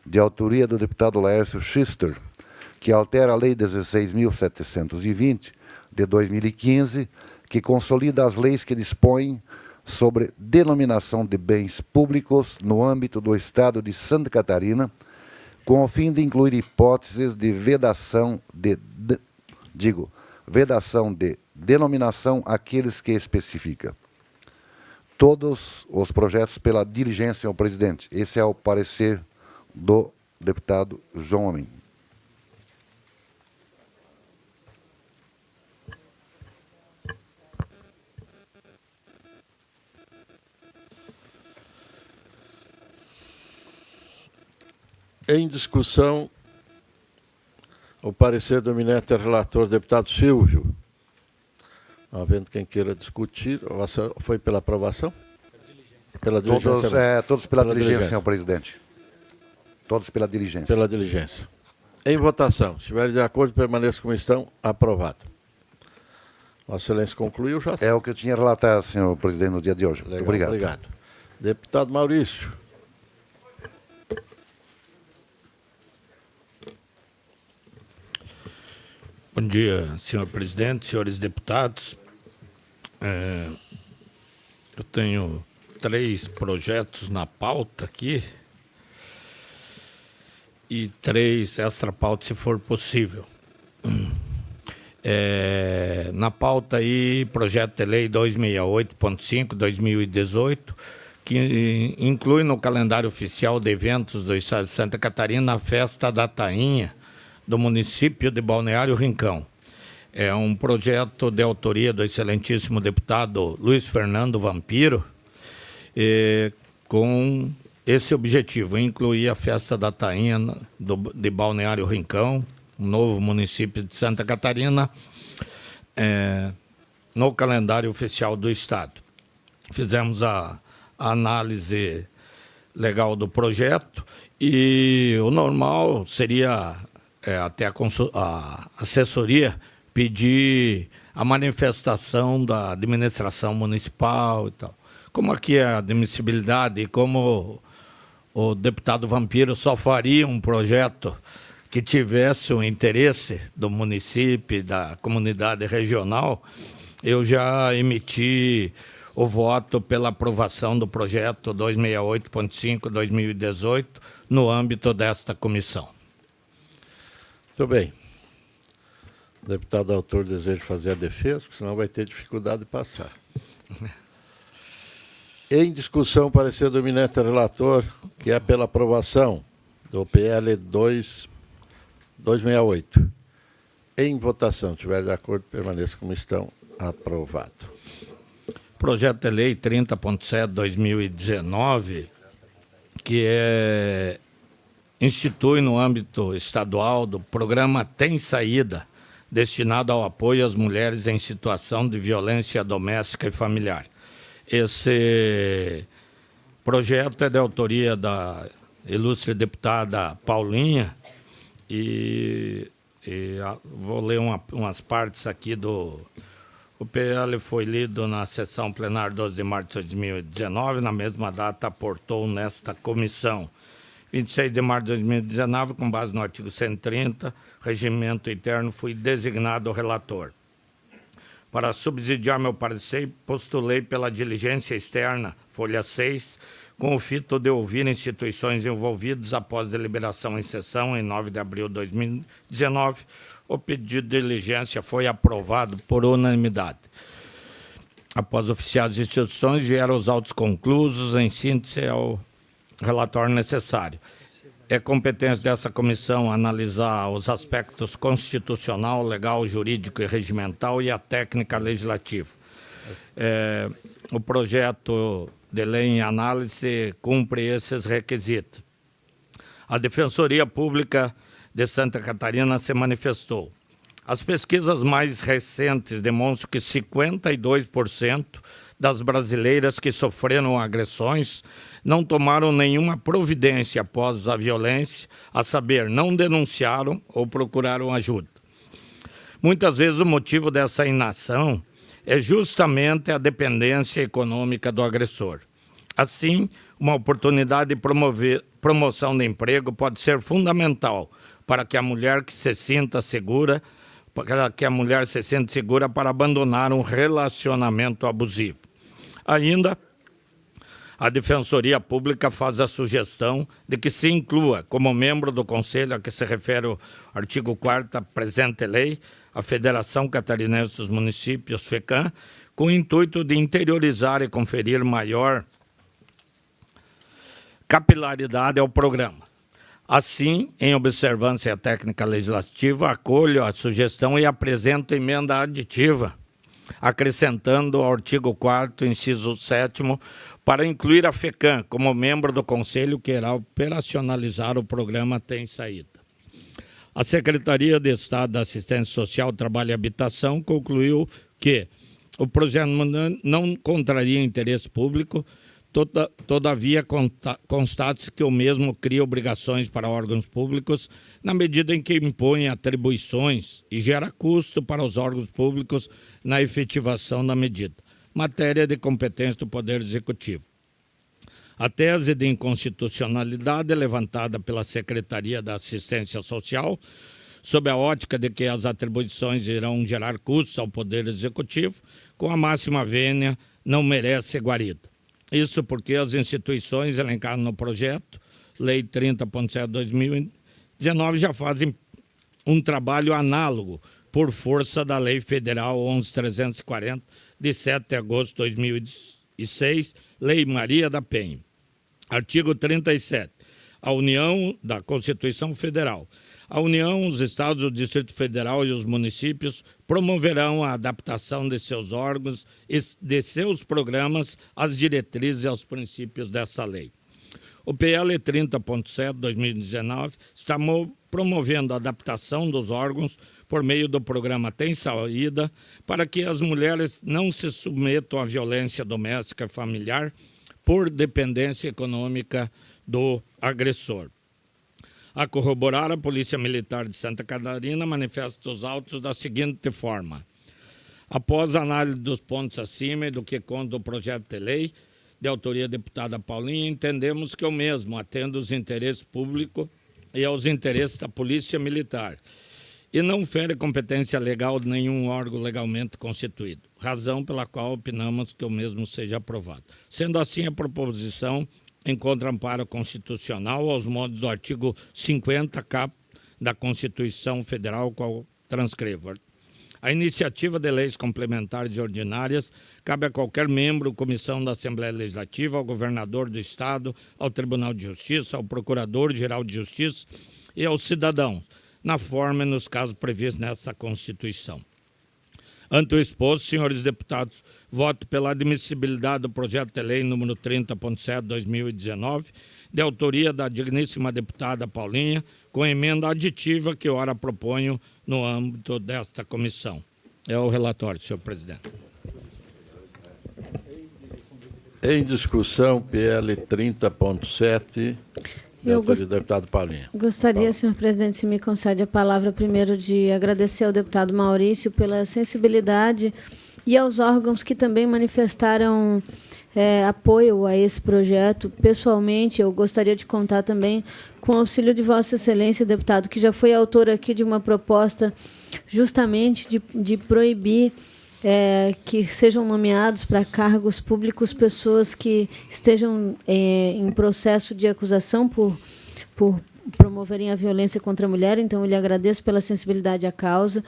de autoria do deputado Laércio Schister, que altera a Lei 16.720, de 2015, que consolida as leis que dispõem sobre denominação de bens públicos no âmbito do estado de Santa Catarina, com o fim de incluir hipóteses de vedação de denominação àqueles que especifica. Todos os projetos pela diligência ao presidente. Esse é o parecer do deputado João Amin. Em discussão, o parecer do eminente relator, deputado Silvio. Havendo quem queira discutir, foi pela aprovação? Pela diligência. Todos pela diligência, senhor presidente. Todos pela diligência. Pela diligência. Em votação, se estiverem de acordo, permaneça como estão. Aprovado. Vossa Excelência concluiu já? É o que eu tinha relatado, senhor presidente, no dia de hoje. Legal, obrigado. Obrigado. Deputado Maurício. Bom dia, senhor presidente, senhores deputados. Eu tenho 3 projetos na pauta aqui e 3 extra-pauta, se for possível. Na pauta aí, projeto de lei 268.5/2018, que inclui no calendário oficial de eventos do Estado de Santa Catarina a Festa da Tainha do município de Balneário Rincão. É um projeto de autoria do excelentíssimo deputado Luiz Fernando Vampiro, com esse objetivo, incluir a Festa da Tainha de Balneário Rincão, um novo município de Santa Catarina, no calendário oficial do Estado. Fizemos a análise legal do projeto e o normal seria até a assessoria pedir a manifestação da administração municipal e tal. Como aqui é a admissibilidade e como o deputado Vampiro só faria um projeto que tivesse o interesse do município e da comunidade regional, eu já emiti o voto pela aprovação do projeto 268.5/2018 no âmbito desta comissão. Muito bem. O deputado autor deseja fazer a defesa, porque senão vai ter dificuldade de passar. Em discussão, parecer do eminente relator, que é pela aprovação do PL 268. Em votação, se estiver de acordo, permaneça como estão. Aprovado. Projeto de lei 30.7/2019, que institui no âmbito estadual do programa Tem Saída, destinado ao apoio às mulheres em situação de violência doméstica e familiar. Esse projeto é de autoria da ilustre deputada Paulinha e vou ler umas partes aqui do... O PL foi lido na sessão plenária 12 de março de 2019, na mesma data aportou nesta comissão. 26 de março de 2019, com base no artigo 130, regimento interno, fui designado relator. Para subsidiar meu parecer, postulei pela diligência externa, folha 6, com o fito de ouvir instituições envolvidas após deliberação em sessão em 9 de abril de 2019. O pedido de diligência foi aprovado por unanimidade. Após oficiar as instituições, vieram os autos conclusos, em síntese ao relatório necessário. É competência dessa comissão analisar os aspectos constitucional, legal, jurídico e regimental e a técnica legislativa. O projeto de lei em análise cumpre esses requisitos. A Defensoria Pública de Santa Catarina se manifestou. As pesquisas mais recentes demonstram que 52% das brasileiras que sofreram agressões não tomaram nenhuma providência após a violência, a saber, não denunciaram ou procuraram ajuda. Muitas vezes o motivo dessa inação é justamente a dependência econômica do agressor. Assim, uma oportunidade de promoção de emprego pode ser fundamental para que a mulher se sinta segura para abandonar um relacionamento abusivo. Ainda, a Defensoria Pública faz a sugestão de que se inclua como membro do Conselho a que se refere o artigo 4º da presente lei, a Federação Catarinense dos Municípios, FECAM, com o intuito de interiorizar e conferir maior capilaridade ao programa. Assim, em observância à técnica legislativa, acolho a sugestão e apresento emenda aditiva, acrescentando ao artigo 4º, inciso 7º, para incluir a FECAM como membro do Conselho que irá operacionalizar o programa Tem Saída. A Secretaria de Estado da Assistência Social, Trabalho e Habitação concluiu que o projeto não contraria interesse público, todavia constate-se que o mesmo cria obrigações para órgãos públicos na medida em que impõe atribuições e gera custo para os órgãos públicos na efetivação da medida. Matéria de competência do Poder Executivo. A tese de inconstitucionalidade levantada pela Secretaria da Assistência Social, sob a ótica de que as atribuições irão gerar custos ao Poder Executivo, com a máxima vênia, não merece guarida. Isso porque as instituições elencadas no projeto, Lei 30.7/2019, já fazem um trabalho análogo por força da Lei Federal 11.340, de 7 de agosto de 2010. 2006, Lei Maria da Penha. Artigo 37. A União da Constituição Federal. A União, os Estados, o Distrito Federal e os municípios promoverão a adaptação de seus órgãos e de seus programas às diretrizes e aos princípios dessa lei. O PL 30.7, 2019, está promovendo a adaptação dos órgãos por meio do programa Tem Saída para que as mulheres não se submetam à violência doméstica e familiar por dependência econômica do agressor. A corroborar, a Polícia Militar de Santa Catarina manifesta os autos da seguinte forma. Após a análise dos pontos acima e do que conta o projeto de lei, de autoria da deputada Paulinha, entendemos que o mesmo atende aos interesses públicos e aos interesses da Polícia Militar e não fere competência legal de nenhum órgão legalmente constituído, razão pela qual opinamos que o mesmo seja aprovado. Sendo assim, a proposição encontra amparo constitucional aos modos do artigo 50-cap da Constituição Federal, qual transcrevo. A iniciativa de leis complementares e ordinárias cabe a qualquer membro ou comissão da Assembleia Legislativa, ao governador do Estado, ao Tribunal de Justiça, ao Procurador-Geral de Justiça e aos cidadãos, na forma e nos casos previstos nessa Constituição. Ante o exposto, senhores deputados, voto pela admissibilidade do projeto de lei número 30.7, 2019, de autoria da digníssima deputada Paulinha, com emenda aditiva que ora proponho no âmbito desta comissão. É o relatório, senhor presidente. Em discussão, PL 30.7, de autoria do deputado Paulinha. Gostaria, senhor presidente, se me concede a palavra primeiro de agradecer ao deputado Maurício pela sensibilidade e aos órgãos que também manifestaram apoio a esse projeto. Pessoalmente, eu gostaria de contar também com o auxílio de Vossa Excelência, deputado, que já foi autor aqui de uma proposta justamente de proibir que sejam nomeados para cargos públicos pessoas que estejam em processo de acusação por promoverem a violência contra a mulher. Então, eu lhe agradeço pela sensibilidade à causa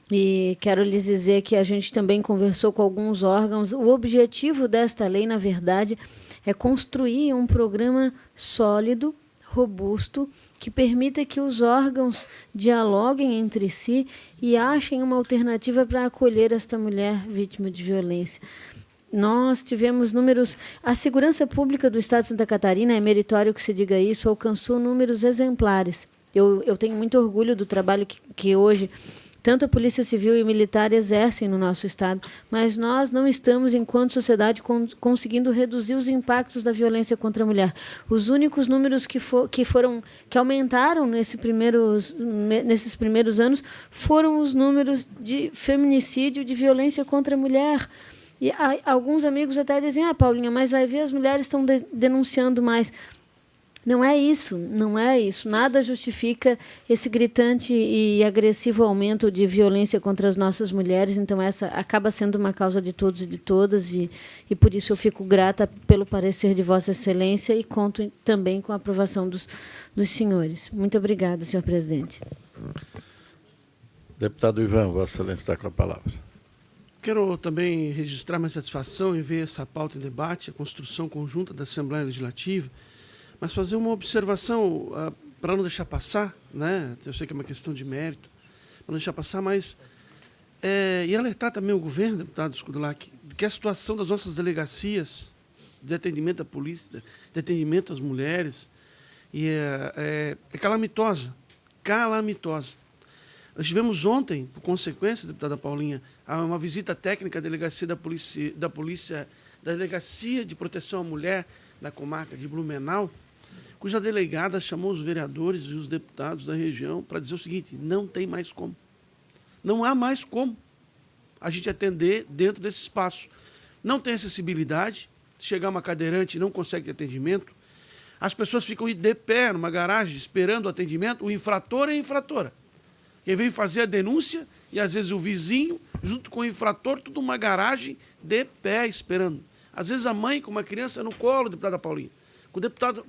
e quero lhes dizer que a gente também conversou com alguns órgãos. O objetivo desta lei, na verdade, é construir um programa sólido, robusto, que permita que os órgãos dialoguem entre si e achem uma alternativa para acolher esta mulher vítima de violência. Nós tivemos números... A segurança pública do Estado de Santa Catarina, é meritório que se diga isso, alcançou números exemplares. Eu tenho muito orgulho do trabalho que hoje tanto a Polícia Civil e Militar exercem no nosso Estado, mas nós não estamos, enquanto sociedade, conseguindo reduzir os impactos da violência contra a mulher. Os únicos números que aumentaram nesses primeiros anos foram os números de feminicídio, de violência contra a mulher. E alguns amigos até dizem, Paulinha, mas vai ver, as mulheres estão denunciando mais. Não é isso, não é isso. Nada justifica esse gritante e agressivo aumento de violência contra as nossas mulheres. Então, essa acaba sendo uma causa de todos e de todas, e por isso eu fico grata pelo parecer de Vossa Excelência e conto também com a aprovação dos senhores. Muito obrigada, senhor presidente. Deputado Ivan, Vossa Excelência está com a palavra. Quero também registrar minha satisfação em ver essa pauta em debate, a construção conjunta da Assembleia Legislativa, mas fazer uma observação para não deixar passar, né? Eu sei que é uma questão de mérito, para não deixar passar, mas e alertar também o governo, deputado Scudelac, que a situação das nossas delegacias de atendimento à polícia, de atendimento às mulheres, é calamitosa, calamitosa. Nós tivemos ontem, por consequência, deputada Paulinha, uma visita técnica à delegacia da Delegacia de Proteção à Mulher da comarca de Blumenau, cuja delegada chamou os vereadores e os deputados da região para dizer o seguinte: não tem mais como. Não há mais como a gente atender dentro desse espaço. Não tem acessibilidade, chegar uma cadeirante e não consegue ter atendimento, as pessoas ficam de pé numa garagem esperando o atendimento, o infrator é a infratora. Quem vem fazer a denúncia, e às vezes o vizinho, junto com o infrator, tudo numa garagem, de pé, esperando. Às vezes a mãe com uma criança no colo, deputada Paulinha,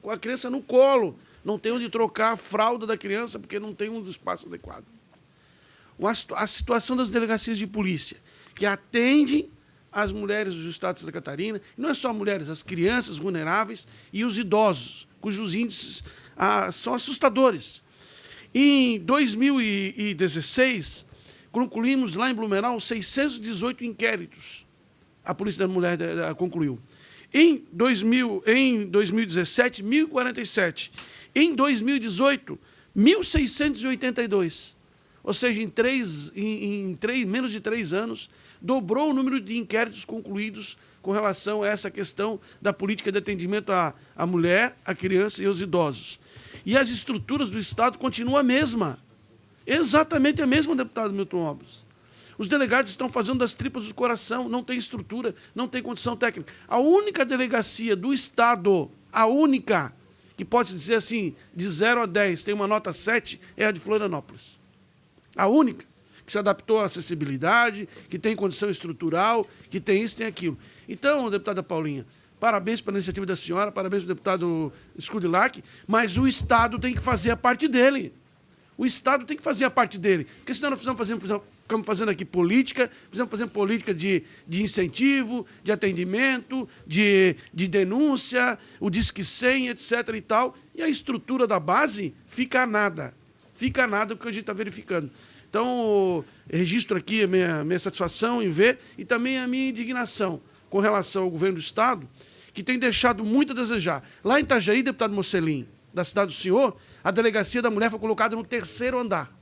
com a criança no colo, não tem onde trocar a fralda da criança porque não tem um espaço adequado. A situação das delegacias de polícia, que atendem as mulheres do estado de Santa Catarina, e não é só mulheres, as crianças vulneráveis e os idosos, cujos índices são assustadores. Em 2016, concluímos lá em Blumenau 618 inquéritos. A Polícia da Mulher concluiu. Em 2017, 1.047. Em 2018, 1.682. Ou seja, em menos de 3 anos, dobrou o número de inquéritos concluídos com relação a essa questão da política de atendimento à mulher, à criança e aos idosos. E as estruturas do Estado continuam a mesma. Exatamente a mesma, deputado Milton Obres. Os delegados estão fazendo das tripas do coração, não tem estrutura, não tem condição técnica. A única delegacia do Estado, a única, que pode dizer assim, de 0 a 10, tem uma nota 7, é a de Florianópolis. A única que se adaptou à acessibilidade, que tem condição estrutural, que tem isso, tem aquilo. Então, deputada Paulinha, parabéns pela iniciativa da senhora, parabéns para o deputado Skudilac, mas o Estado tem que fazer a parte dele. O Estado tem que fazer a parte dele. Porque senão nós ficamos fazendo aqui política, precisamos fazer política de incentivo, de atendimento, de denúncia, o Disque 100, etc. e tal. E a estrutura da base fica nada. Fica nada o que a gente está verificando. Então, registro aqui a minha satisfação em ver e também a minha indignação com relação ao governo do Estado, que tem deixado muito a desejar. Lá em Itajaí, deputado Mocelin, da cidade do senhor, a delegacia da mulher foi colocada no 3º andar.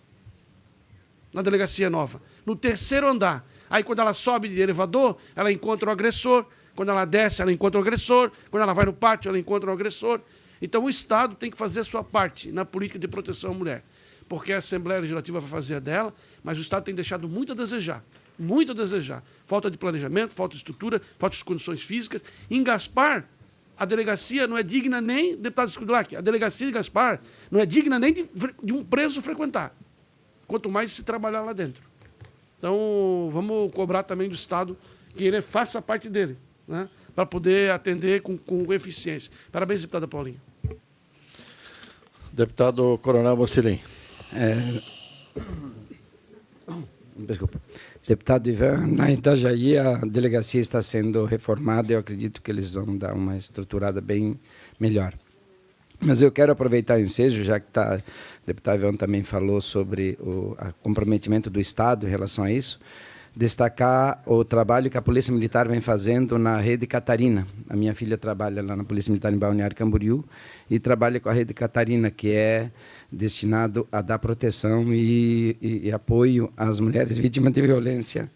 Na delegacia nova. No 3º andar. Aí, quando ela sobe de elevador, ela encontra o agressor. Quando ela desce, ela encontra o agressor. Quando ela vai no pátio, ela encontra o agressor. Então, o Estado tem que fazer a sua parte na política de proteção à mulher. Porque a Assembleia Legislativa vai fazer a dela, mas o Estado tem deixado muito a desejar. Muito a desejar. Falta de planejamento, falta de estrutura, falta de condições físicas. Em Gaspar, a delegacia não é digna nem, deputado Skudilac, a delegacia de Gaspar não é digna nem de um preso frequentar. Quanto mais se trabalhar lá dentro. Então, vamos cobrar também do Estado que ele faça a parte dele, né, para poder atender com eficiência. Parabéns, deputada Paulinha. Deputado Coronel Mocelin. Desculpa. Deputado Ivan, na Itajaí a delegacia está sendo reformada e eu acredito que eles vão dar uma estruturada bem melhor. Mas eu quero aproveitar o ensejo, já que o deputado Ivan também falou sobre o comprometimento do Estado em relação a isso, destacar o trabalho que a Polícia Militar vem fazendo na Rede Catarina. A minha filha trabalha lá na Polícia Militar em Balneário Camboriú e trabalha com a Rede Catarina, que é destinado a dar proteção e apoio às mulheres vítimas de violência.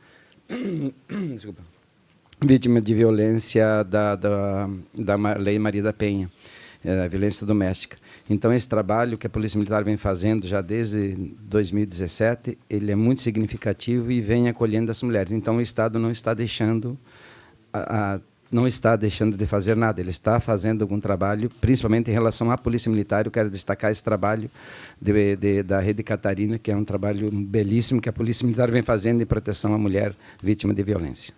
Desculpa. Vítimas de violência da Lei Maria da Penha, a violência doméstica. Então, esse trabalho que a Polícia Militar vem fazendo já desde 2017, ele é muito significativo e vem acolhendo as mulheres. Então, o Estado não está deixando de fazer nada, ele está fazendo algum trabalho, principalmente em relação à Polícia Militar. Eu quero destacar esse trabalho da Rede Catarina, que é um trabalho belíssimo que a Polícia Militar vem fazendo em proteção à mulher vítima de violência.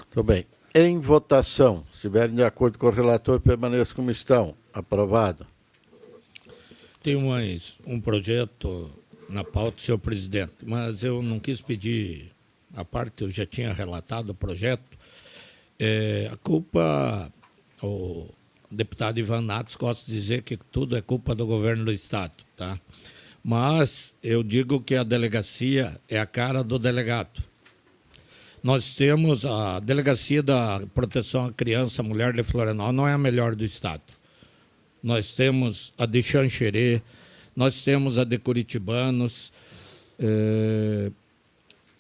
Muito bem. Em votação, se estiverem de acordo com o relator, permaneçam como estão. Aprovado. Tem mais um projeto na pauta, senhor presidente, mas eu não quis pedir a parte, eu já tinha relatado o projeto. A culpa, o deputado Ivan Natos gosta de dizer que tudo é culpa do governo do Estado, tá? Mas eu digo que a delegacia é a cara do delegado. Nós temos a Delegacia da Proteção à Criança e Mulher de Florianópolis, não é a melhor do Estado. Nós temos a de Xanxerê, nós temos a de Curitibanos,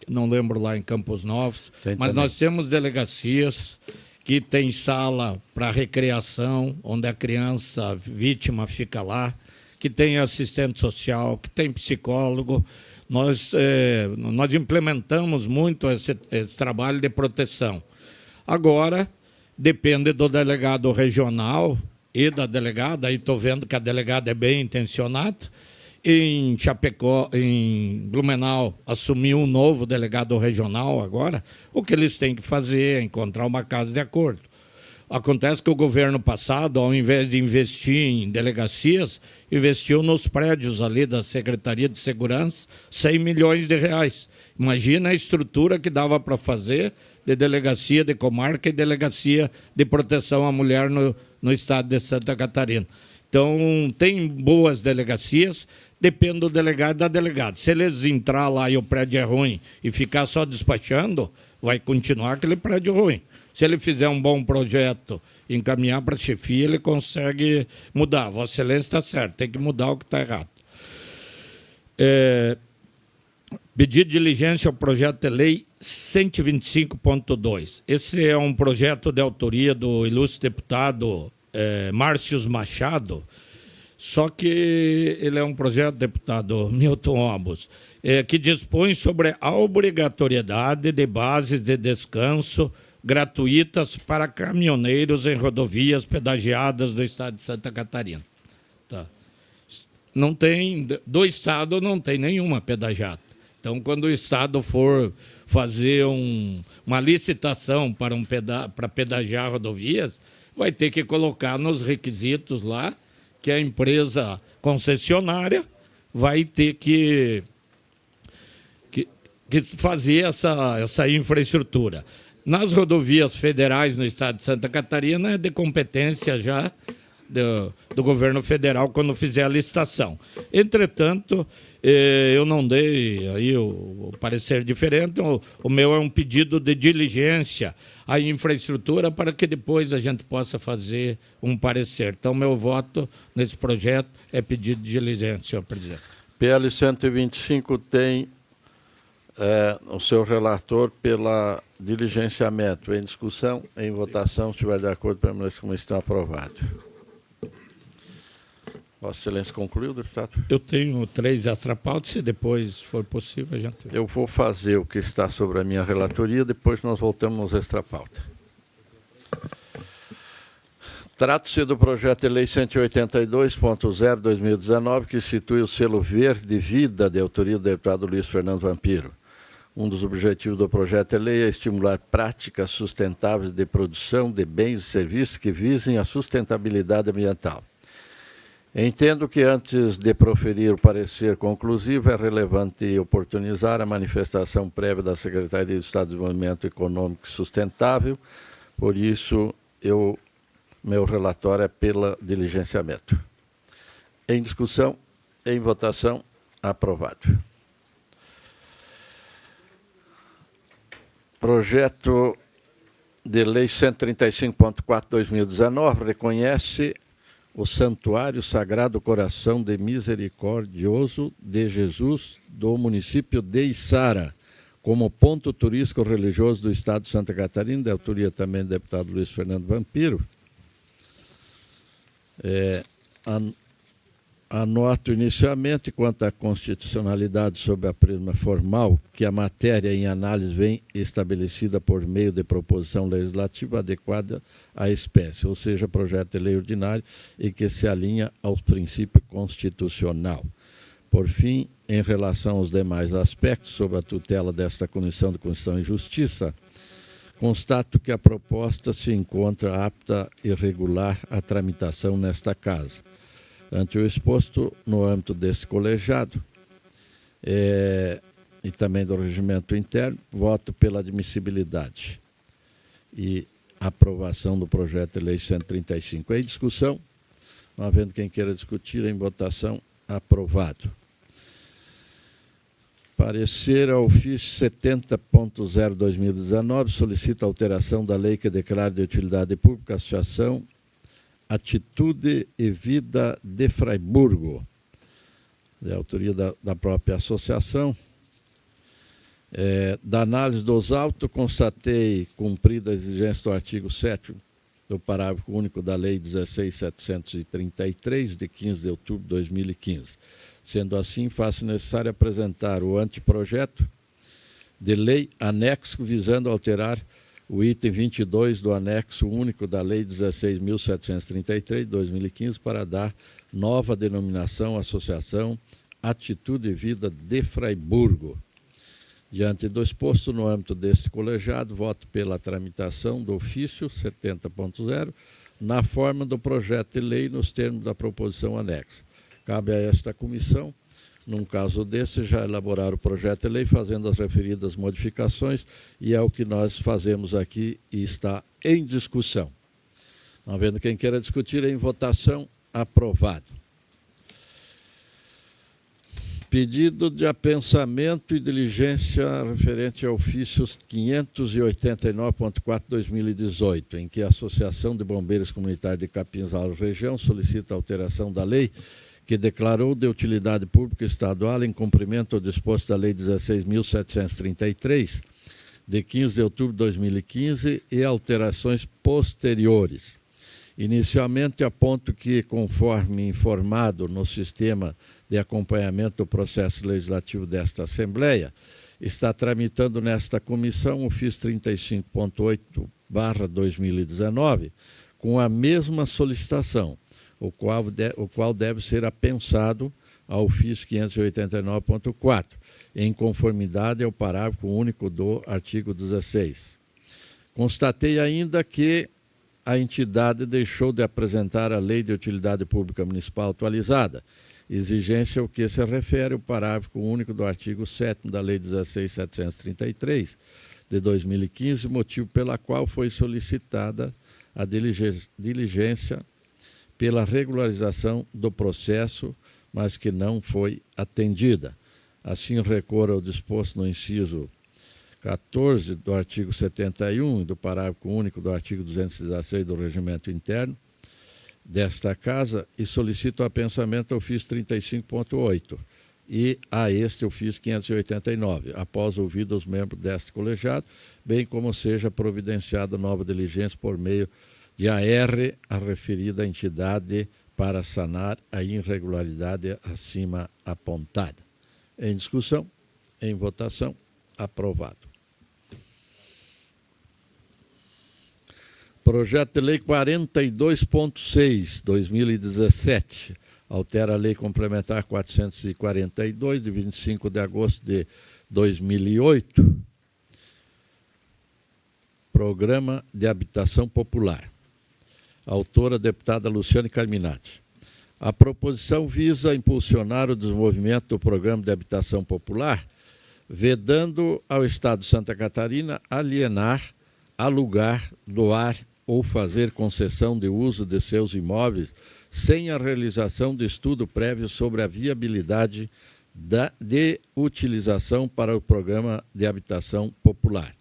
não lembro lá em Campos Novos, mas nós temos delegacias que tem sala para recreação, onde a criança vítima fica lá, que tem assistente social, que tem psicólogo. Nós implementamos muito esse trabalho de proteção. Agora, depende do delegado regional e da delegada, aí estou vendo que a delegada é bem intencionada. Em Chapecó, em Blumenau, assumiu um novo delegado regional agora. O que eles têm que fazer é encontrar uma casa de acordo. Acontece que o governo passado, ao invés de investir em delegacias, investiu nos prédios ali da Secretaria de Segurança 100 milhões de reais. Imagina a estrutura que dava para fazer de delegacia de comarca e delegacia de proteção à mulher no estado de Santa Catarina. Então, tem boas delegacias, depende do delegado e da delegada. Se eles entrar lá e o prédio é ruim e ficar só despachando, vai continuar aquele prédio ruim. Se ele fizer um bom projeto e encaminhar para a chefia, ele consegue mudar. Vossa Excelência está certo, tem que mudar o que está errado. Pedido de diligência ao projeto de lei 125.2. Esse é um projeto de autoria do ilustre deputado Márcio Machado, só que ele é um projeto, deputado Milton Obos, que dispõe sobre a obrigatoriedade de bases de descanso gratuitas para caminhoneiros em rodovias pedagiadas do estado de Santa Catarina. Tá. Não tem, do estado não tem nenhuma pedagiada. Então, quando o estado for fazer uma licitação para pedagiar rodovias, vai ter que colocar nos requisitos lá que a empresa concessionária vai ter que fazer essa infraestrutura. Nas rodovias federais no estado de Santa Catarina, é de competência já do governo federal quando fizer a licitação. Entretanto, eu não dei aí o parecer diferente, o meu é um pedido de diligência à infraestrutura para que depois a gente possa fazer um parecer. Então, meu voto nesse projeto é pedido de diligência, senhor presidente. PL 125 tem o seu relator pela diligenciamento. Em discussão, em votação, se estiver de acordo, permanece como está aprovado. Vossa Excelência concluiu, deputado? Eu tenho 3 extrapautas, se depois for possível, a gente... Eu vou fazer o que está sobre a minha relatoria, depois nós voltamos nos extrapauta. Trata-se do projeto de lei 182.0/2019, que institui o selo Verde Vida, de autoria do deputado Luiz Fernando Vampiro. Um dos objetivos do projeto de lei é estimular práticas sustentáveis de produção de bens e serviços que visem a sustentabilidade ambiental. Entendo que, antes de proferir o parecer conclusivo, é relevante oportunizar a manifestação prévia da Secretaria de Estado de Desenvolvimento Econômico e Sustentável. Por isso, meu relatório é pelo diligenciamento. Em discussão, em votação, aprovado. Projeto de lei 135.4/2019 reconhece o Santuário Sagrado Coração de Misericordioso de Jesus do município de Içara, como ponto turístico religioso do estado de Santa Catarina, de autoria também do deputado Luiz Fernando Vampiro. Anoto inicialmente, quanto à constitucionalidade sob a prisma formal, que a matéria em análise vem estabelecida por meio de proposição legislativa adequada à espécie, ou seja, projeto de lei ordinário e que se alinha ao princípio constitucional. Por fim, em relação aos demais aspectos sob a tutela desta Comissão de Constituição e Justiça, constato que a proposta se encontra apta e regular à tramitação nesta Casa. Ante o exposto, no âmbito desse colegiado e também do regimento interno, voto pela admissibilidade e aprovação do projeto de lei 135. Em discussão, não havendo quem queira discutir, em votação, aprovado. Parecer ao ofício 70.0/2019 solicita alteração da lei que declara de utilidade pública a associação Atitude e Vida de Fraiburgo, de autoria da própria associação. Da análise dos autos, constatei cumprida a exigência do artigo 7º do parágrafo único da Lei 16.733, de 15 de outubro de 2015. Sendo assim, faço necessário apresentar o anteprojeto de lei anexo visando alterar o item 22 do anexo único da Lei 16.733, de 2015, para dar nova denominação à Associação Atitude e Vida de Fraiburgo. Diante do exposto, no âmbito deste colegiado, voto pela tramitação do ofício 70.0 na forma do projeto de lei nos termos da proposição anexa. Cabe a esta comissão num caso desse, já elaborar o projeto de lei fazendo as referidas modificações, e é o que nós fazemos aqui e está em discussão. Não havendo quem queira discutir, em votação, aprovado. Pedido de apensamento e diligência referente ao ofício 589.4/2018, em que a Associação de Bombeiros Comunitários de Capins Alto Região solicita a alteração da lei que declarou de utilidade pública estadual em cumprimento ao disposto da Lei 16.733, de 15 de outubro de 2015, e alterações posteriores. Inicialmente, aponto que, conforme informado no sistema de acompanhamento do processo legislativo desta Assembleia, está tramitando nesta comissão o ofício 35.8/2019, com a mesma solicitação, o qual deve ser apensado ao ofício 589.4, em conformidade ao parágrafo único do artigo 16. Constatei ainda que a entidade deixou de apresentar a Lei de Utilidade Pública Municipal atualizada, exigência ao que se refere o parágrafo único do artigo 7º da Lei 16.733, de 2015, motivo pela qual foi solicitada a diligência pela regularização do processo, mas que não foi atendida. Assim, recorro ao disposto no inciso 14 do artigo 71 e do parágrafo único do artigo 216 do Regimento Interno desta Casa e solicito o apensamento ao ofício 35.8 e a este ofício 589, após ouvido os membros deste colegiado, bem como seja providenciada nova diligência por meio de AR a referida entidade para sanar a irregularidade acima apontada. Em discussão, em votação, aprovado. Projeto de Lei 42.6, 2017, altera a Lei Complementar 442, de 25 de agosto de 2008, Programa de Habitação Popular. Autora, a deputada Luciane Carminati. A proposição visa impulsionar o desenvolvimento do Programa de Habitação Popular, vedando ao Estado de Santa Catarina alienar, alugar, doar ou fazer concessão de uso de seus imóveis sem a realização de estudo prévio sobre a viabilidade de utilização para o Programa de Habitação Popular.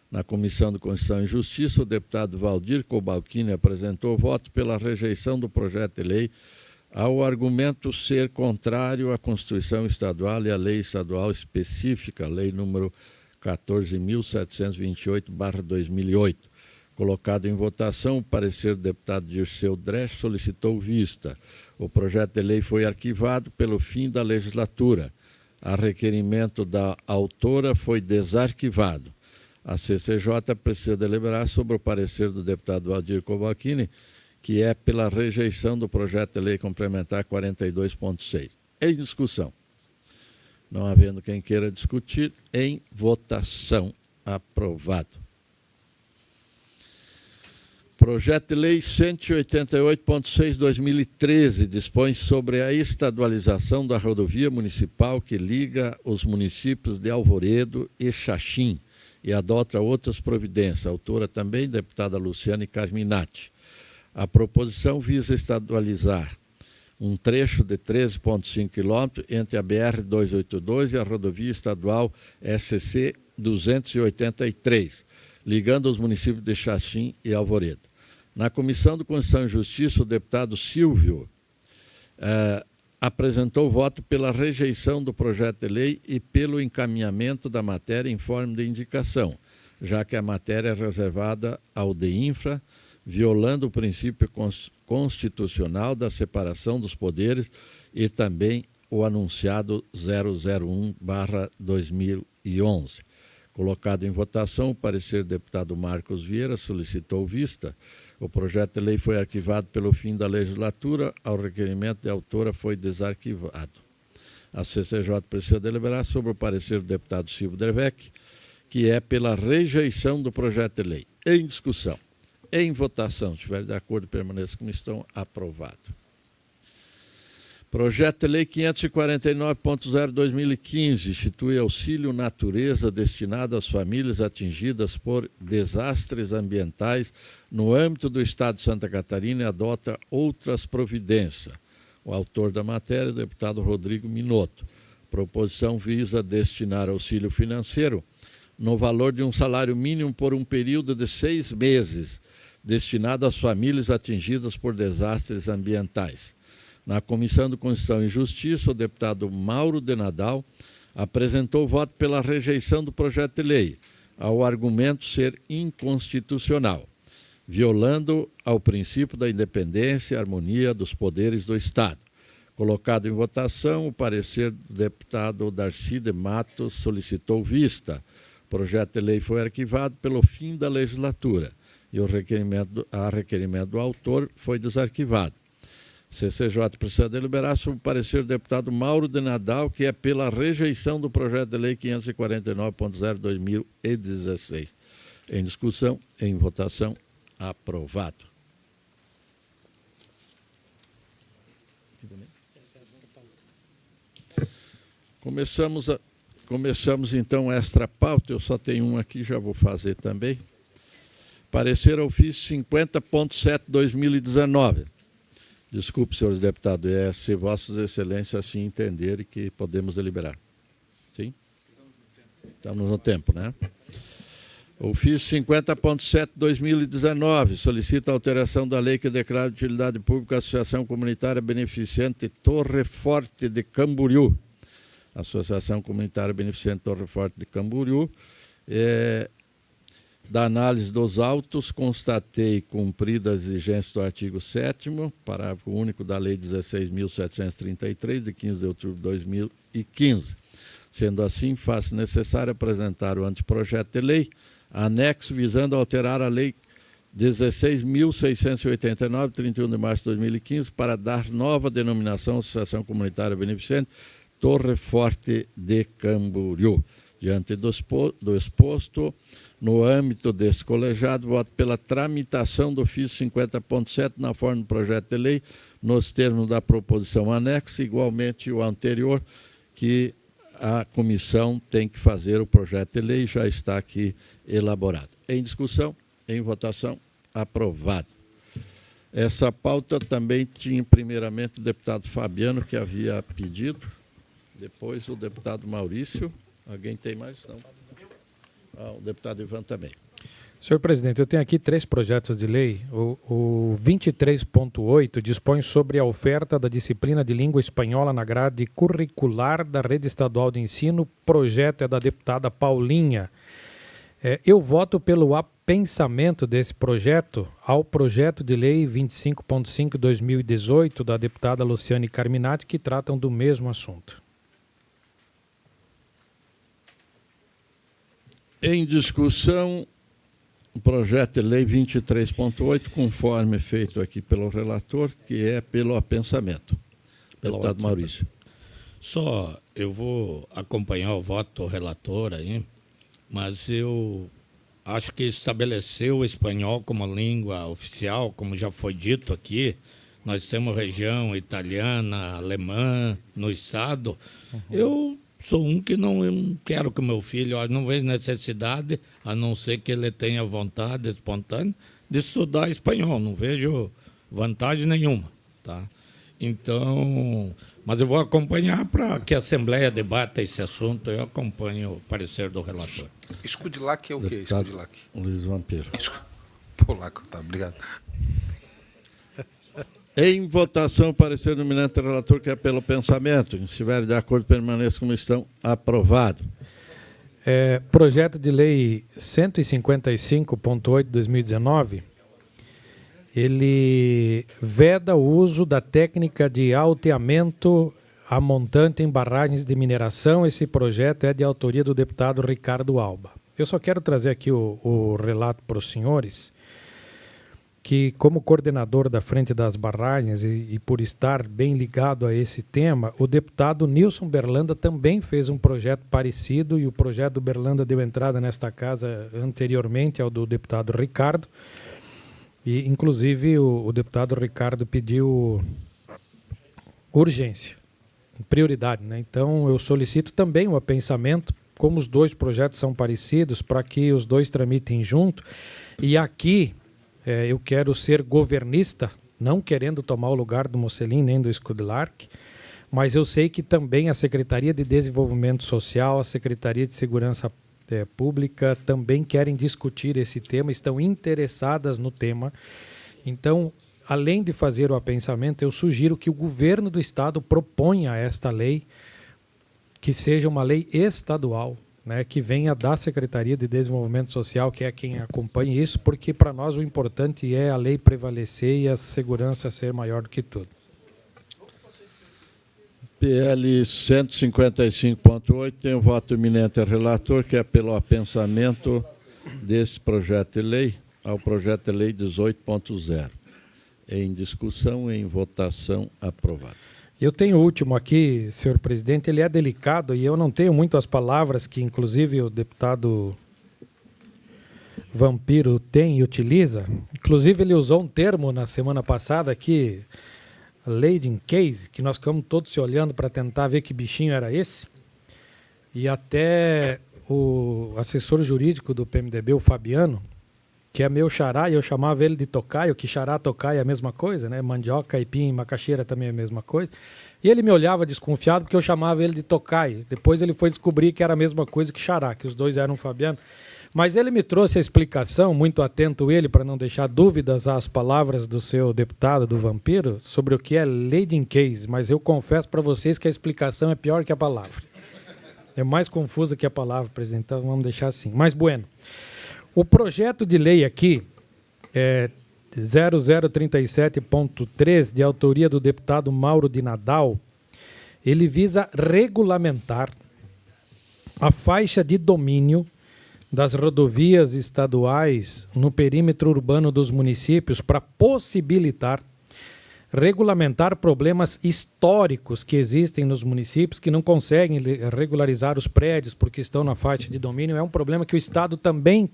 Na Comissão de Constituição e Justiça, o deputado Valdir Cobalcini apresentou voto pela rejeição do projeto de lei ao argumento ser contrário à Constituição Estadual e à lei estadual específica, Lei número 14.728/2008. Colocado em votação, o parecer do deputado Dirceu Dresch solicitou vista. O projeto de lei foi arquivado pelo fim da legislatura. A requerimento da autora foi desarquivado. A CCJ precisa deliberar sobre o parecer do deputado Valdir Cobalcini, que é pela rejeição do projeto de lei complementar 42.6. Em discussão. Não havendo quem queira discutir, em votação. Aprovado. Projeto de Lei 188.6/2013 dispõe sobre a estadualização da rodovia municipal que liga os municípios de Alvoredo e Xaxim e adota outras providências. Autora também, deputada Luciane Carminati. A proposição visa estadualizar um trecho de 13,5 km entre a BR-282 e a rodovia estadual SC 283, ligando os municípios de Xaxim e Alvoredo. Na Comissão de Constituição e Justiça, o deputado Silvio apresentou voto pela rejeição do projeto de lei e pelo encaminhamento da matéria em forma de indicação, já que a matéria é reservada ao DEINFRA, violando o princípio constitucional da separação dos poderes e também o anunciado 001/2011. Colocado em votação, o parecer do deputado Marcos Vieira solicitou vista. O projeto de lei foi arquivado pelo fim da legislatura. Ao requerimento de autora foi desarquivado. A CCJ precisa deliberar sobre o parecer do deputado Silvio Dervec, que é pela rejeição do projeto de lei. Em discussão. Em votação. Se estiver de acordo, permaneça como estão. Aprovado. Projeto de Lei 549.0/2015 institui auxílio natureza destinado às famílias atingidas por desastres ambientais no âmbito do Estado de Santa Catarina e adota outras providências. O autor da matéria é o deputado Rodrigo Minotto. A proposição visa destinar auxílio financeiro no valor de um salário mínimo por um período de 6 meses, destinado às famílias atingidas por desastres ambientais. Na Comissão de Constituição e Justiça, o deputado Mauro de Nadal apresentou voto pela rejeição do projeto de lei, ao argumento ser inconstitucional, violando ao princípio da independência e harmonia dos poderes do Estado. Colocado em votação, o parecer do deputado Darcy de Matos solicitou vista. O projeto de lei foi arquivado pelo fim da legislatura e a requerimento do autor foi desarquivado. CCJ precisa deliberar sobre o parecer do deputado Mauro de Nadal, que é pela rejeição do projeto de lei 549.0/2016. Em discussão, em votação, aprovado. Começamos então esta pauta, eu só tenho um aqui, já vou fazer também. Parecer ofício 50.7/2019. Desculpe, senhores deputados, se vossas excelências assim entenderem que podemos deliberar. Sim? Estamos no tempo, né? Ofício 50.7/2019 solicita a alteração da lei que declara de utilidade pública a Associação Comunitária Beneficente Torre Forte de Camboriú. Associação Comunitária Beneficente Torre Forte de Camboriú. Da análise dos autos, constatei cumprida as exigências do artigo 7º, parágrafo único da Lei 16.733, de 15 de outubro de 2015. Sendo assim, faz necessário apresentar o anteprojeto de lei, anexo visando alterar a Lei 16.689, 31 de março de 2015, para dar nova denominação à Associação Comunitária Beneficente Torre Forte de Camboriú. Diante do exposto, no âmbito desse colegiado, voto pela tramitação do ofício 50.7 na forma do projeto de lei, nos termos da proposição anexa, igualmente o anterior, que a comissão tem que fazer o projeto de lei, já está aqui elaborado. Em discussão, em votação, aprovado. Essa pauta também tinha, primeiramente, o deputado Fabiano, que havia pedido, depois o deputado Maurício. Alguém tem mais? Não. O deputado Ivan também. Senhor presidente, eu tenho aqui 3 projetos de lei. O 23.8 dispõe sobre a oferta da disciplina de língua espanhola na grade curricular da Rede Estadual de Ensino. O projeto é da deputada Paulinha. Eu voto pelo apensamento desse projeto ao projeto de lei 25.5/2018 da deputada Luciane Carminati, que tratam do mesmo assunto. Em discussão, o projeto de lei 23.8, conforme feito aqui pelo relator, que é pelo apensamento. Deputado Maurício. Só eu vou acompanhar o voto do relator aí, mas eu acho que estabeleceu o espanhol como língua oficial, como já foi dito aqui. Nós temos região italiana, alemã no estado. Eu sou um que não quero que o meu filho, não vejo necessidade, a não ser que ele tenha vontade espontânea, de estudar espanhol. Não vejo vantagem nenhuma, tá? Então, mas eu vou acompanhar para que a Assembleia debata esse assunto. Eu acompanho o parecer do relator. Escudilac é o quê? Deputado Escudilac. Luiz Vampiro. Polaco, tá, obrigado. Em votação, o parecer do eminente relator, que é pelo pensamento. Se estiver de acordo, permaneça como estão. Aprovado. Projeto de lei 155.8/2019, ele veda o uso da técnica de alteamento a montante em barragens de mineração. Esse projeto é de autoria do deputado Ricardo Alba. Eu só quero trazer aqui o relato para os senhores, que como coordenador da Frente das Barragens e por estar bem ligado a esse tema, o deputado Nilson Berlanda também fez um projeto parecido, e o projeto do Berlanda deu entrada nesta casa anteriormente ao do deputado Ricardo, e inclusive o deputado Ricardo pediu urgência, prioridade, né? Então, eu solicito também o apensamento, como os dois projetos são parecidos, para que os dois tramitem junto. E aqui, eu quero ser governista, não querendo tomar o lugar do Mocelin nem do Skudlark, mas eu sei que também a Secretaria de Desenvolvimento Social, a Secretaria de Segurança Pública também querem discutir esse tema, estão interessadas no tema. Então, além de fazer o apensamento, eu sugiro que o governo do estado proponha esta lei, que seja uma lei estadual, né, que venha da Secretaria de Desenvolvimento Social, que é quem acompanha isso, porque para nós o importante é a lei prevalecer e a segurança ser maior do que tudo. PL 155.8 tem um voto iminente a relator, que é pelo apensamento desse projeto de lei ao projeto de lei 18.0. Em discussão, em votação, aprovado. Eu tenho o último aqui, senhor presidente, ele é delicado e eu não tenho muitas palavras que, inclusive, o deputado Vampiro tem e utiliza. Inclusive, ele usou um termo na semana passada aqui, Lady in Case, que nós ficamos todos se olhando para tentar ver que bichinho era esse. E até o assessor jurídico do PMDB, o Fabiano, que é meu xará, e eu chamava ele de tocaio, que xará, tocaio é a mesma coisa, né? Mandioca, aipim, macaxeira também é a mesma coisa. E ele me olhava desconfiado porque eu chamava ele de tocaio. Depois ele foi descobrir que era a mesma coisa que xará, que os dois eram Fabiano. Mas ele me trouxe a explicação, muito atento ele, para não deixar dúvidas às palavras do seu deputado, do Vampiro, sobre o que é Lady in Case. Mas eu confesso para vocês que a explicação é pior que a palavra. É mais confusa que a palavra, presidente, então vamos deixar assim. Mas, bueno, o projeto de lei aqui é 0037.3, de autoria do deputado Mauro de Nadal. Ele visa regulamentar a faixa de domínio das rodovias estaduais no perímetro urbano dos municípios para possibilitar regulamentar problemas históricos que existem nos municípios que não conseguem regularizar os prédios porque estão na faixa de domínio. É um problema que o Estado também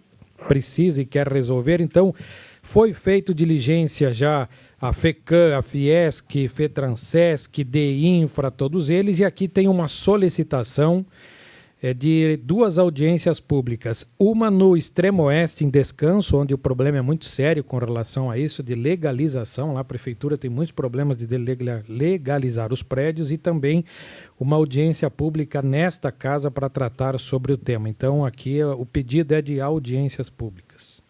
precisa e quer resolver. Então, foi feito diligência já a FECAM, a Fiesc, FETRANSESC, DEINFRA, todos eles, e aqui tem uma solicitação de duas audiências públicas. Uma no extremo oeste, em Descanso, onde o problema é muito sério com relação a isso, de legalização. Lá a prefeitura tem muitos problemas de legalizar os prédios, e também uma audiência pública nesta casa para tratar sobre o tema. Então, aqui o pedido é de audiências públicas.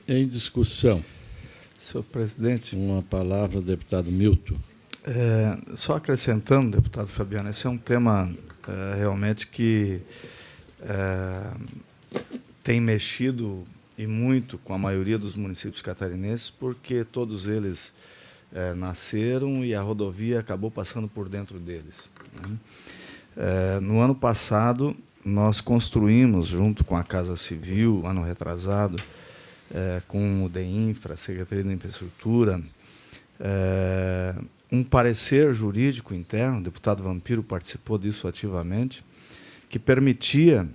Em discussão. Senhor presidente. Uma palavra, deputado Milton. Só acrescentando, deputado Fabiano, esse é um tema realmente que tem mexido e muito com a maioria dos municípios catarinenses, porque todos eles nasceram e a rodovia acabou passando por dentro deles, né? No ano passado, nós construímos, junto com a Casa Civil, ano retrasado, com o DEINFRA, a Secretaria de Infraestrutura, um parecer jurídico interno, o deputado Vampiro participou disso ativamente, que permitia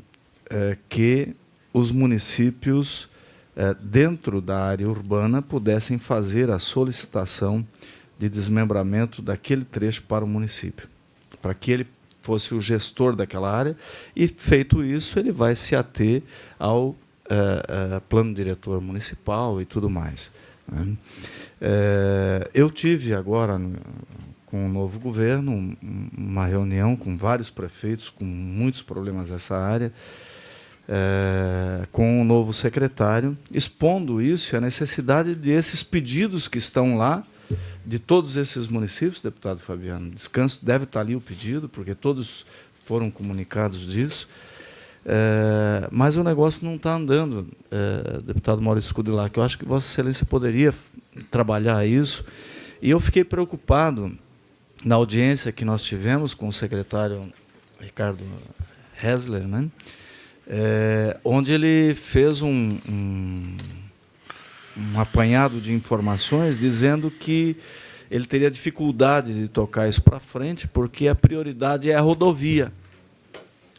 que os municípios, dentro da área urbana, pudessem fazer a solicitação de desmembramento daquele trecho para o município, para que ele fosse o gestor daquela área, e, feito isso, ele vai se ater ao plano diretor municipal e tudo mais, né? Eu tive agora, com o novo governo, uma reunião com vários prefeitos com muitos problemas nessa área, com o novo secretário, expondo isso e a necessidade desses pedidos que estão lá, de todos esses municípios, deputado Fabiano. Descanso deve estar ali o pedido, porque todos foram comunicados disso. Mas o negócio não está andando, deputado Maurício Skudlark, que eu acho que Vossa Excelência poderia trabalhar isso. E eu fiquei preocupado na audiência que nós tivemos com o secretário Ricardo Hessler, né? Onde ele fez um apanhado de informações dizendo que ele teria dificuldade de tocar isso para frente porque a prioridade é a rodovia.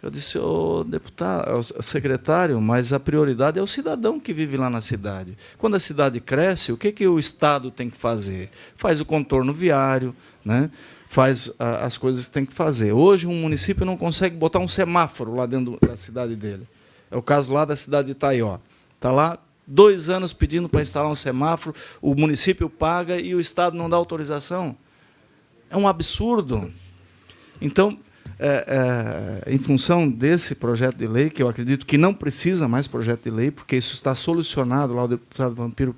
Eu disse, ô deputado, ô secretário, mas a prioridade é o cidadão que vive lá na cidade. Quando a cidade cresce, o que o Estado tem que fazer? Faz o contorno viário, né? Faz as coisas que tem que fazer. Hoje, um município não consegue botar um semáforo lá dentro da cidade dele. É o caso lá da cidade de Itaió. Está lá 2 anos pedindo para instalar um semáforo, o município paga e o Estado não dá autorização. É um absurdo. Então, em função desse projeto de lei, que eu acredito que não precisa mais projeto de lei, porque isso está solucionado, lá o deputado Vampiro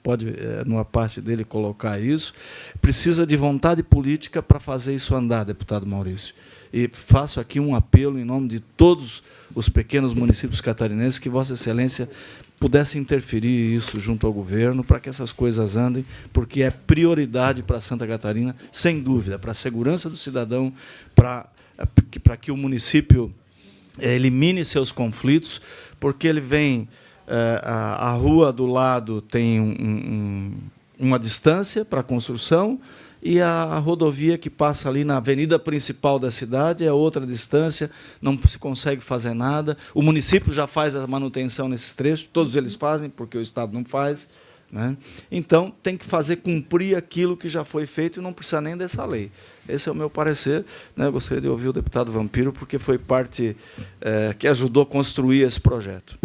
pode, numa parte dele, colocar isso, precisa de vontade política para fazer isso andar, deputado Maurício. E faço aqui um apelo em nome de todos os pequenos municípios catarinenses que Vossa Excelência pudesse interferir isso junto ao governo para que essas coisas andem, porque é prioridade para Santa Catarina, sem dúvida, para a segurança do cidadão, para que o município elimine seus conflitos, porque ele vem, a rua do lado tem uma distância para a construção, e a rodovia que passa ali na avenida principal da cidade é outra distância, não se consegue fazer nada. O município já faz a manutenção nesses trechos, todos eles fazem, porque o Estado não faz, né? Então, tem que fazer cumprir aquilo que já foi feito e não precisa nem dessa lei. Esse é o meu parecer, né? Eu gostaria de ouvir o deputado Vampiro, porque foi parte que ajudou a construir esse projeto.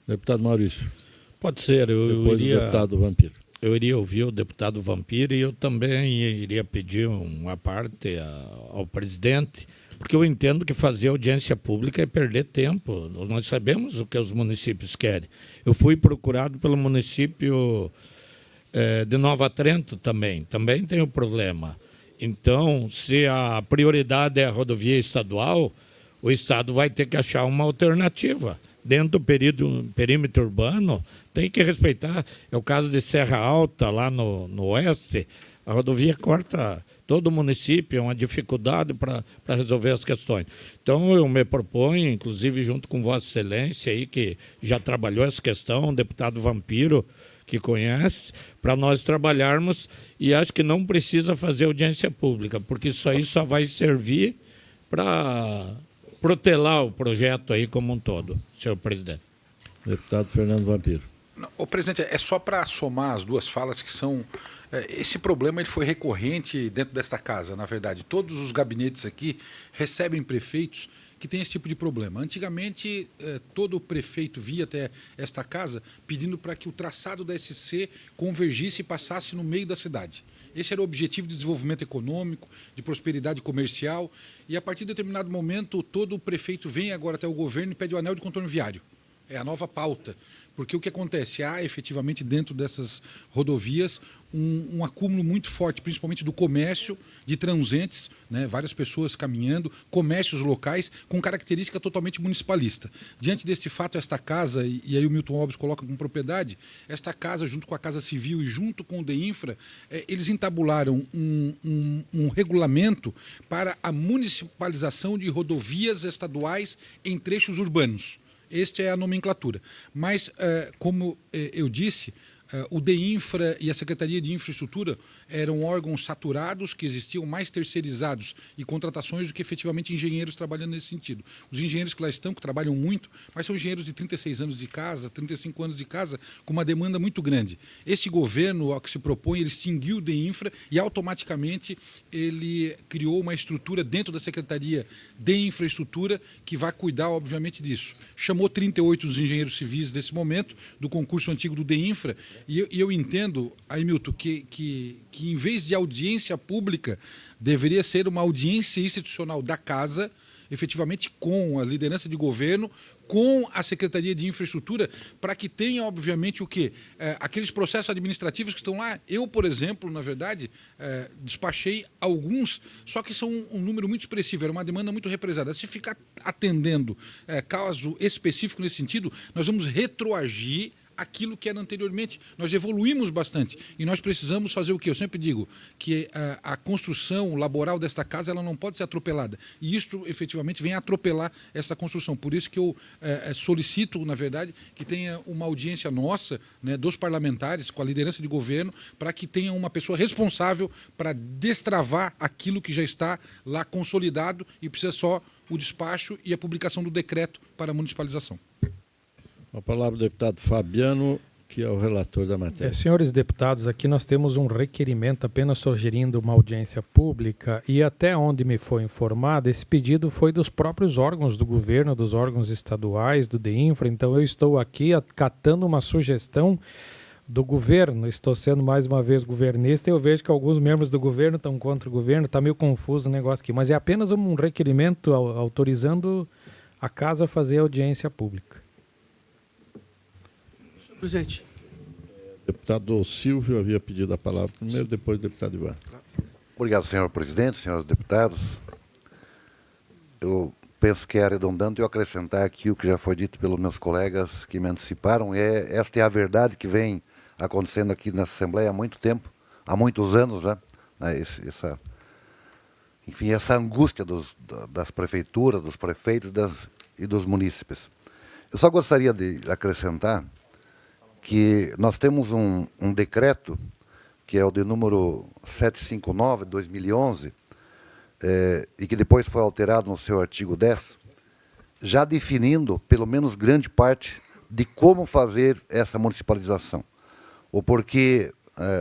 Deputado Maurício. Pode ser. Depois do deputado Vampiro. Eu iria ouvir o deputado Vampiro e eu também iria pedir uma parte ao presidente, porque eu entendo que fazer audiência pública é perder tempo. Nós sabemos o que os municípios querem. Eu fui procurado pelo município de Nova Trento também tem o problema. Então, se a prioridade é a rodovia estadual, o Estado vai ter que achar uma alternativa. Dentro do perímetro urbano, tem que respeitar. É o caso de Serra Alta, lá no oeste, a rodovia corta todo o município, é uma dificuldade para resolver as questões. Então, eu me proponho, inclusive junto com Vossa Excelência, aí, que já trabalhou essa questão, o deputado Vampiro, que conhece, para nós trabalharmos, e acho que não precisa fazer audiência pública, porque isso aí só vai servir para protelar o projeto aí como um todo, senhor presidente. Deputado Fernando Vampiro. Ô, presidente, é só para somar as duas falas que são... Esse problema ele foi recorrente dentro desta casa, na verdade. Todos os gabinetes aqui recebem prefeitos que têm esse tipo de problema. Antigamente, todo prefeito via até esta casa pedindo para que o traçado da SC convergisse e passasse no meio da cidade. Esse era o objetivo de desenvolvimento econômico, de prosperidade comercial. E, a partir de determinado momento, todo o prefeito vem agora até o governo e pede o anel de contorno viário. É a nova pauta. Porque o que acontece? Há, efetivamente, dentro dessas rodovias, um acúmulo muito forte, principalmente do comércio, de transeuntes, né? Várias pessoas caminhando, comércios locais, com característica totalmente municipalista. Diante deste fato, esta casa, e aí o Milton Alves coloca com propriedade, esta casa, junto com a Casa Civil e junto com o DEINFRA, eles entabularam um regulamento para a municipalização de rodovias estaduais em trechos urbanos. Esta é a nomenclatura. Mas, como eu disse, o DEINFRA e a Secretaria de Infraestrutura eram órgãos saturados, que existiam mais terceirizados e contratações do que efetivamente engenheiros trabalhando nesse sentido. Os engenheiros que lá estão, que trabalham muito, mas são engenheiros de 36 anos de casa, 35 anos de casa, com uma demanda muito grande. Esse governo, ao que se propõe, ele extinguiu o DEINFRA e automaticamente ele criou uma estrutura dentro da Secretaria de Infraestrutura que vai cuidar, obviamente, disso. Chamou 38 dos engenheiros civis desse momento, do concurso antigo do DEINFRA, e eu entendo, aí, Milton, que em vez de audiência pública, deveria ser uma audiência institucional da Casa, efetivamente com a liderança de governo, com a Secretaria de Infraestrutura, para que tenha, obviamente, o quê? Aqueles processos administrativos que estão lá. Eu, por exemplo, na verdade, despachei alguns, só que são um número muito expressivo, era uma demanda muito represada. Se ficar atendendo caso específico nesse sentido, nós vamos retroagir aquilo que era anteriormente. Nós evoluímos bastante e nós precisamos fazer o quê? Eu sempre digo que a construção laboral desta casa ela não pode ser atropelada e isto efetivamente vem atropelar essa construção. Por isso que eu solicito, na verdade, que tenha uma audiência nossa, né, dos parlamentares, com a liderança de governo, para que tenha uma pessoa responsável para destravar aquilo que já está lá consolidado e precisa só o despacho e a publicação do decreto para a municipalização. A palavra do deputado Fabiano, que é o relator da matéria. Senhores deputados, aqui nós temos um requerimento apenas sugerindo uma audiência pública e até onde me foi informado, esse pedido foi dos próprios órgãos do governo, dos órgãos estaduais, do DEINFRA, então eu estou aqui acatando uma sugestão do governo, estou sendo mais uma vez governista e eu vejo que alguns membros do governo estão contra o governo, está meio confuso o negócio aqui, mas é apenas um requerimento autorizando a casa a fazer audiência pública. Presidente. O deputado Silvio havia pedido a palavra primeiro, depois o deputado Ivan. Obrigado, senhor presidente, senhores deputados. Eu penso que é redundante eu acrescentar aqui o que já foi dito pelos meus colegas que me anteciparam. Esta é a verdade que vem acontecendo aqui nessa Assembleia há muito tempo, há muitos anos já, né? Essa angústia das prefeituras, dos prefeitos e dos munícipes. Eu só gostaria de acrescentar que nós temos um decreto, que é o de número 759, de 2011, e que depois foi alterado no seu artigo 10, já definindo, pelo menos grande parte, de como fazer essa municipalização. O porquê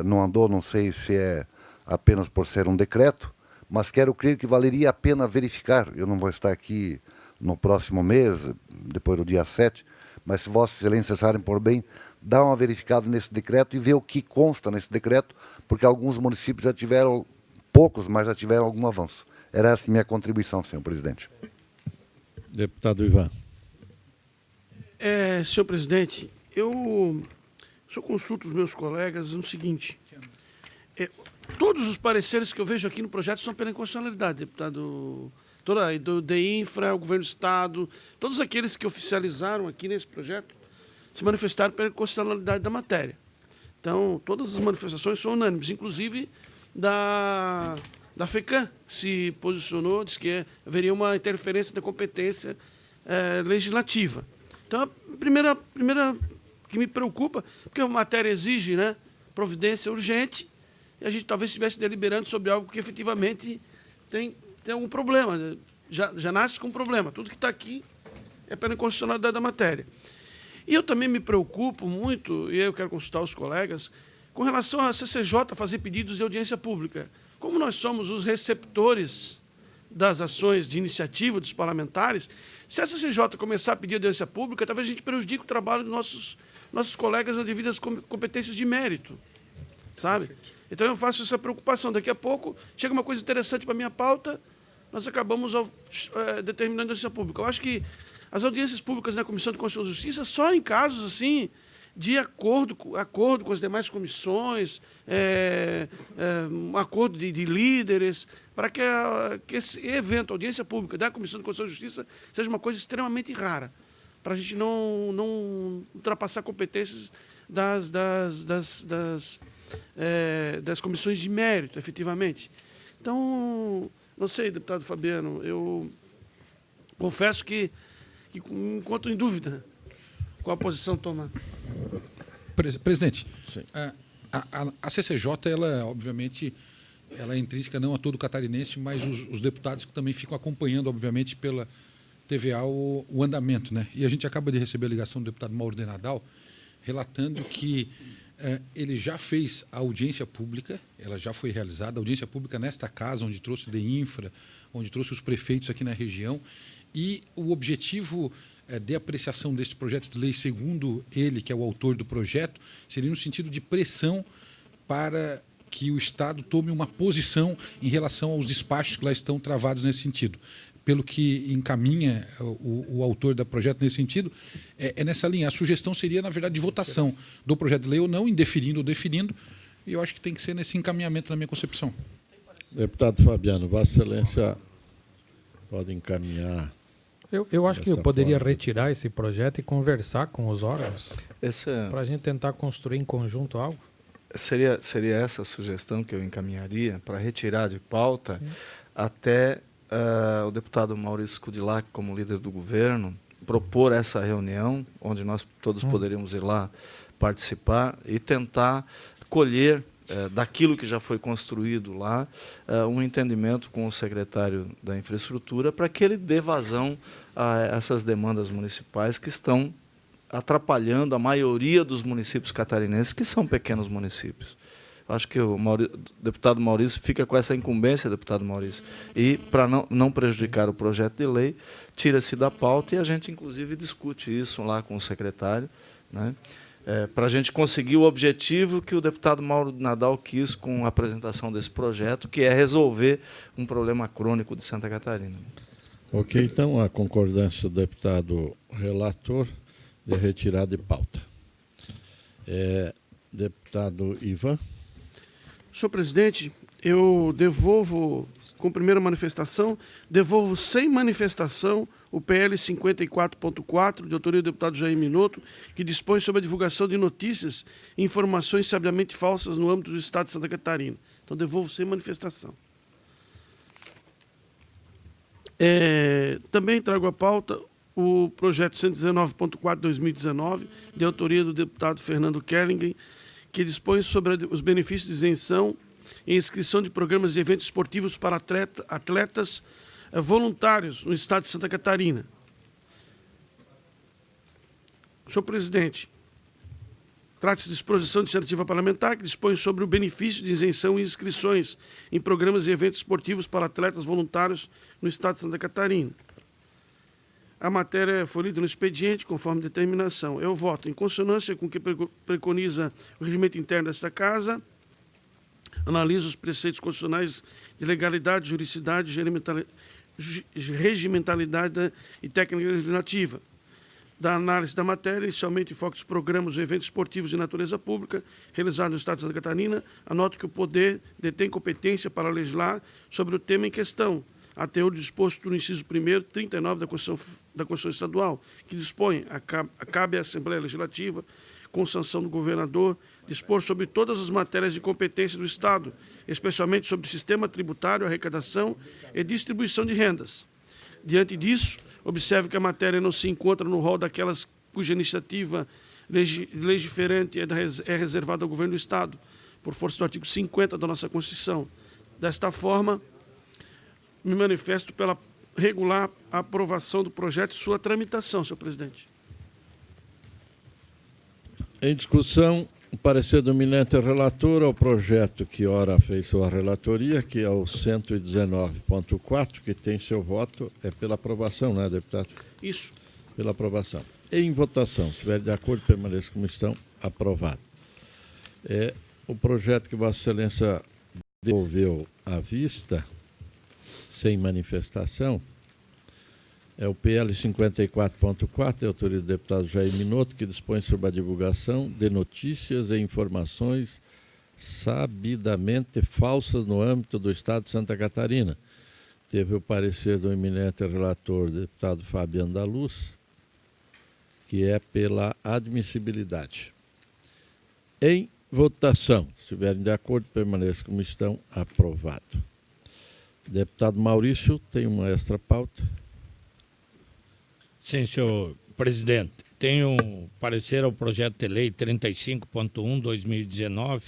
não andou, não sei se é apenas por ser um decreto, mas quero crer que valeria a pena verificar. Eu não vou estar aqui no próximo mês, depois do dia 7, mas se Vossa Excelência acharem por bem, dar uma verificada nesse decreto e ver o que consta nesse decreto, porque alguns municípios já tiveram, poucos, mas já tiveram algum avanço. Era essa a minha contribuição, senhor presidente. Deputado Ivan. Senhor presidente, eu consulto os meus colegas no seguinte. Todos os pareceres que eu vejo aqui no projeto são pela inconstitucionalidade, deputado. Do DEINFRA, o governo do Estado, todos aqueles que oficializaram aqui nesse projeto se manifestaram pela inconstitucionalidade da matéria. Então, todas as manifestações são unânimes, inclusive da FECAM se posicionou, disse que haveria uma interferência da competência legislativa. Então, a primeira que me preocupa, porque a matéria exige, né, providência urgente, e a gente talvez estivesse deliberando sobre algo que efetivamente tem algum problema, já nasce com um problema. Tudo que está aqui é pela inconstitucionalidade da matéria. E eu também me preocupo muito, e eu quero consultar os colegas, com relação à CCJ fazer pedidos de audiência pública. Como nós somos os receptores das ações de iniciativa dos parlamentares, se a CCJ começar a pedir audiência pública, talvez a gente prejudique o trabalho dos nossos colegas nas devidas competências de mérito, sabe? Então eu faço essa preocupação. Daqui a pouco chega uma coisa interessante para a minha pauta, nós acabamos determinando a audiência pública. Eu acho que as audiências públicas na Comissão de Constituição e Justiça só em casos assim de acordo com as demais comissões, um acordo de líderes, para que esse evento, audiência pública da Comissão de Constituição e Justiça, seja uma coisa extremamente rara, para a gente não ultrapassar competências das comissões de mérito, efetivamente. Então, não sei, deputado Fabiano, eu confesso que encontro em dúvida qual a posição tomar. Presidente, a CCJ, ela, obviamente, ela é intrínseca não a todo catarinense, mas os deputados que também ficam acompanhando, obviamente, pela TVA o andamento, né? E a gente acaba de receber a ligação do deputado Mauro de Nadal, relatando que ele já fez a audiência pública, ela já foi realizada, a audiência pública nesta casa, onde trouxe o DEINFRA, onde trouxe os prefeitos aqui na região, e o objetivo de apreciação desse projeto de lei, segundo ele, que é o autor do projeto, seria no sentido de pressão para que o Estado tome uma posição em relação aos despachos que lá estão travados nesse sentido. Pelo que encaminha o autor do projeto nesse sentido, é nessa linha. A sugestão seria, na verdade, de votação do projeto de lei ou não, indeferindo ou definindo, e eu acho que tem que ser nesse encaminhamento, na minha concepção. Deputado Fabiano, Vossa Excelência pode encaminhar. Eu acho que eu poderia retirar esse projeto e conversar com os órgãos para a gente tentar construir em conjunto algo. Seria essa a sugestão que eu encaminharia para retirar de pauta até o deputado Maurício Kudilac, como líder do governo, propor essa reunião, onde nós todos poderíamos ir lá participar e tentar colher daquilo que já foi construído lá, um entendimento com o secretário da Infraestrutura para que ele dê vazão a essas demandas municipais que estão atrapalhando a maioria dos municípios catarinenses, que são pequenos municípios. Acho que o deputado Maurício fica com essa incumbência, deputado Maurício, e, para não prejudicar o projeto de lei, tira-se da pauta e a gente, inclusive, discute isso lá com o secretário, né? Para a gente conseguir o objetivo que o deputado Mauro Nadal quis com a apresentação desse projeto, que é resolver um problema crônico de Santa Catarina. Ok, então a concordância do deputado relator de retirada de pauta. Deputado Ivan. Senhor presidente, eu devolvo, com primeira manifestação, devolvo sem manifestação o PL 54.4, de autoria do deputado Jair Minotto, que dispõe sobre a divulgação de notícias e informações sabiamente falsas no âmbito do Estado de Santa Catarina. Então, devolvo sem manifestação. Também trago à pauta o projeto 119.4/2019, de autoria do deputado Fernando Kellingen, que dispõe sobre os benefícios de isenção em inscrição de programas de eventos esportivos para atletas voluntários no Estado de Santa Catarina. Senhor presidente, trata-se de disposição legislativa parlamentar que dispõe sobre o benefício de isenção em inscrições em programas e eventos esportivos para atletas voluntários no Estado de Santa Catarina. A matéria foi lida no expediente, conforme determinação. Eu voto em consonância com o que preconiza o regimento interno desta Casa, analiso os preceitos constitucionais de legalidade, juridicidade, regimentalidade e técnica legislativa. Da análise da matéria, inicialmente em foco dos programas e eventos esportivos de natureza pública realizados no Estado de Santa Catarina, anoto que o Poder detém competência para legislar sobre o tema em questão, a teor disposto no inciso 1º, 39 da Constituição Estadual, que dispõe, cabe à Assembleia Legislativa, com sanção do governador, dispor sobre todas as matérias de competência do Estado, especialmente sobre o sistema tributário, arrecadação e distribuição de rendas. Diante disso, observe que a matéria não se encontra no rol daquelas cuja iniciativa legiferante é reservada ao governo do Estado, por força do artigo 50 da nossa Constituição. Desta forma, me manifesto pela regular aprovação do projeto e sua tramitação, senhor presidente. Em discussão, o parecer do eminente relator ao projeto que ora fez sua relatoria, que é o 119.4, que tem seu voto, é pela aprovação, não é, deputado? Isso. Pela aprovação. Em votação, se estiver de acordo, permaneça como estão, aprovado. O projeto que Vossa Excelência devolveu à vista, sem manifestação, é o PL 54.4, de autoria do deputado Jair Minotto, que dispõe sobre a divulgação de notícias e informações sabidamente falsas no âmbito do Estado de Santa Catarina. Teve o parecer do eminente relator, deputado Fabiano da Luz, que é pela admissibilidade. Em votação, se estiverem de acordo, permaneça como estão, aprovado. Deputado Maurício, tem uma extra pauta. Sim, senhor presidente. Tenho parecer ao projeto de lei 35.1/2019,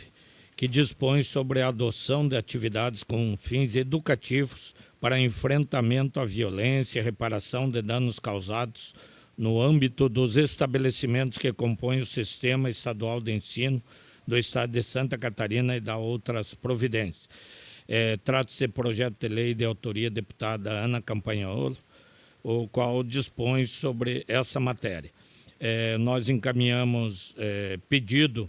que dispõe sobre a adoção de atividades com fins educativos para enfrentamento à violência e reparação de danos causados no âmbito dos estabelecimentos que compõem o Sistema Estadual de Ensino do Estado de Santa Catarina e da outras providências. Trata-se de projeto de lei de autoria da deputada Ana Campanholo, o qual dispõe sobre essa matéria. Nós encaminhamos pedido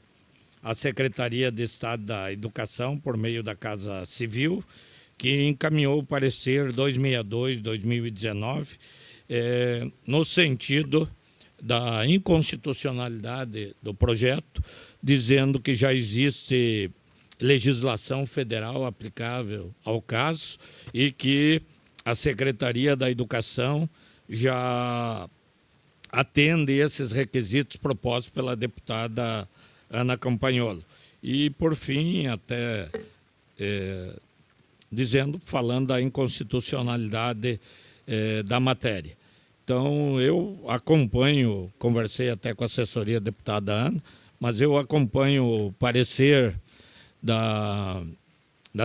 à Secretaria de Estado da Educação, por meio da Casa Civil, que encaminhou o parecer 262/2019, no sentido da inconstitucionalidade do projeto, dizendo que já existe legislação federal aplicável ao caso e que a Secretaria da Educação já atende esses requisitos propostos pela deputada Ana Campanholo. E, por fim, até falando da inconstitucionalidade da matéria. Então, eu acompanho, conversei até com a assessoria da deputada Ana, mas eu acompanho o parecer da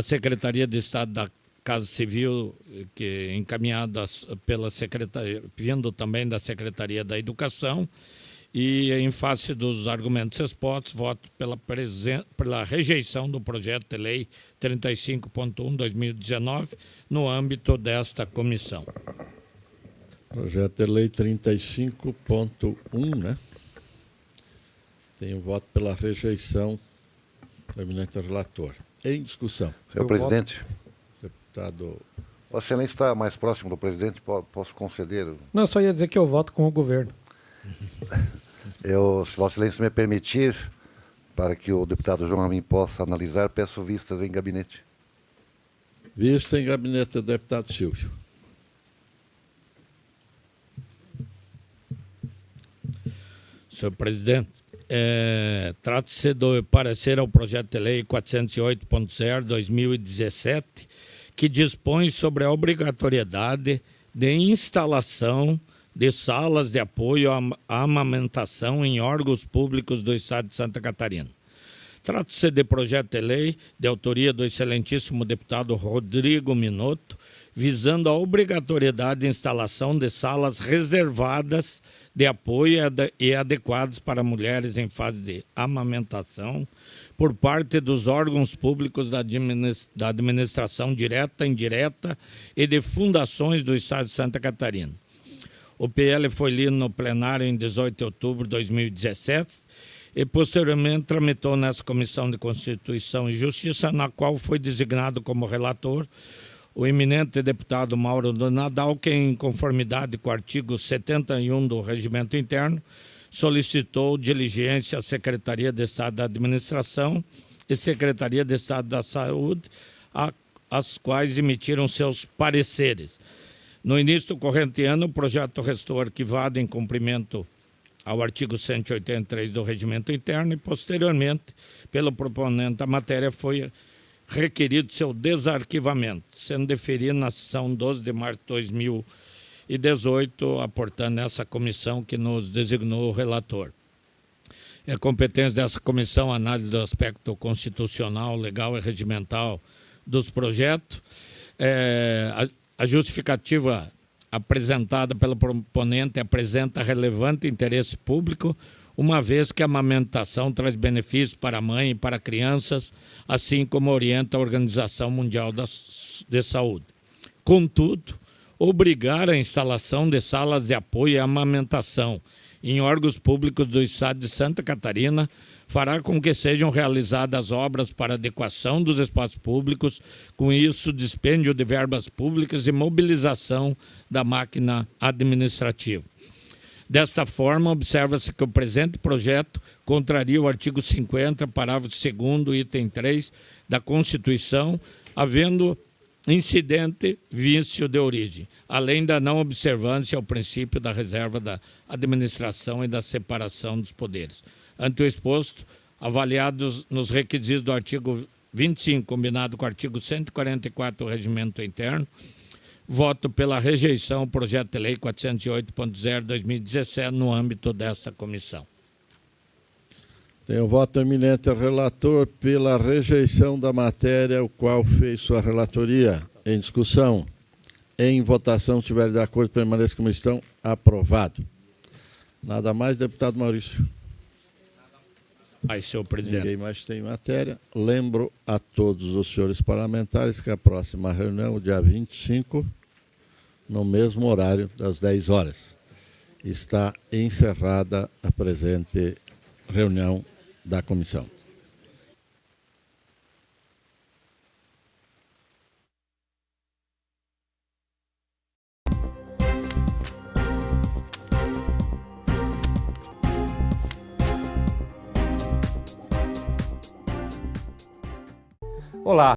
Secretaria de Estado da Casa Civil, que é encaminhado pela Secretaria, vindo também da Secretaria da Educação, e em face dos argumentos expostos, voto pela rejeição do projeto de lei 35.1/2019 no âmbito desta comissão. Projeto de lei 35.1, né? Tem o voto pela rejeição do eminente relator. Em discussão. Senhor presidente, Deputado... Vossa Excelência está mais próximo do presidente, posso conceder? Não, eu só ia dizer que eu voto com o governo. Se Vossa Excelência me permitir, para que o deputado João Amin possa analisar, peço vistas em gabinete. Vista em gabinete do deputado Silvio. Senhor presidente, trata-se do parecer ao projeto de lei 408.0/2017, que dispõe sobre a obrigatoriedade de instalação de salas de apoio à amamentação em órgãos públicos do Estado de Santa Catarina. Trata-se de projeto de lei de autoria do excelentíssimo deputado Rodrigo Minotto, visando a obrigatoriedade de instalação de salas reservadas de apoio e adequadas para mulheres em fase de amamentação por parte dos órgãos públicos da administração direta, indireta e de fundações do Estado de Santa Catarina. O PL foi lido no plenário em 18 de outubro de 2017 e posteriormente tramitou nessa Comissão de Constituição e Justiça, na qual foi designado como relator o eminente deputado Mauro do Nadal, que, em conformidade com o artigo 71 do Regimento Interno, solicitou diligência à Secretaria de Estado da Administração e Secretaria de Estado da Saúde, as quais emitiram seus pareceres. No início do corrente ano, o projeto restou arquivado em cumprimento ao artigo 183 do Regimento Interno e, posteriormente, pelo proponente da matéria, foi requerido seu desarquivamento, sendo deferido na sessão 12 de março de 2018, aportando essa comissão que nos designou o relator. É competência dessa comissão a análise do aspecto constitucional, legal e regimental dos projetos. A justificativa apresentada pelo proponente apresenta relevante interesse público, uma vez que a amamentação traz benefícios para a mãe e para crianças, assim como orienta a Organização Mundial de Saúde. Contudo, obrigar a instalação de salas de apoio à amamentação em órgãos públicos do Estado de Santa Catarina fará com que sejam realizadas obras para adequação dos espaços públicos, com isso dispêndio de verbas públicas e mobilização da máquina administrativa. Desta forma, observa-se que o presente projeto contraria o artigo 50, parágrafo 2º, item 3 da Constituição, havendo incidente vício de origem, além da não observância ao princípio da reserva da administração e da separação dos poderes. Ante o exposto, avaliados nos requisitos do artigo 25, combinado com o artigo 144 do Regimento Interno, voto pela rejeição ao projeto de lei 408.0/2017 no âmbito desta comissão. Tem o voto eminente relator pela rejeição da matéria, o qual fez sua relatoria. Em discussão. Em votação, se estiver de acordo, permaneça como estão. Aprovado. Nada mais, deputado Maurício. Senhor presidente. Ninguém mais tem matéria. Lembro a todos os senhores parlamentares que a próxima reunião, o dia 25, no mesmo horário, das 10 horas. Está encerrada a presente reunião da comissão. Olá,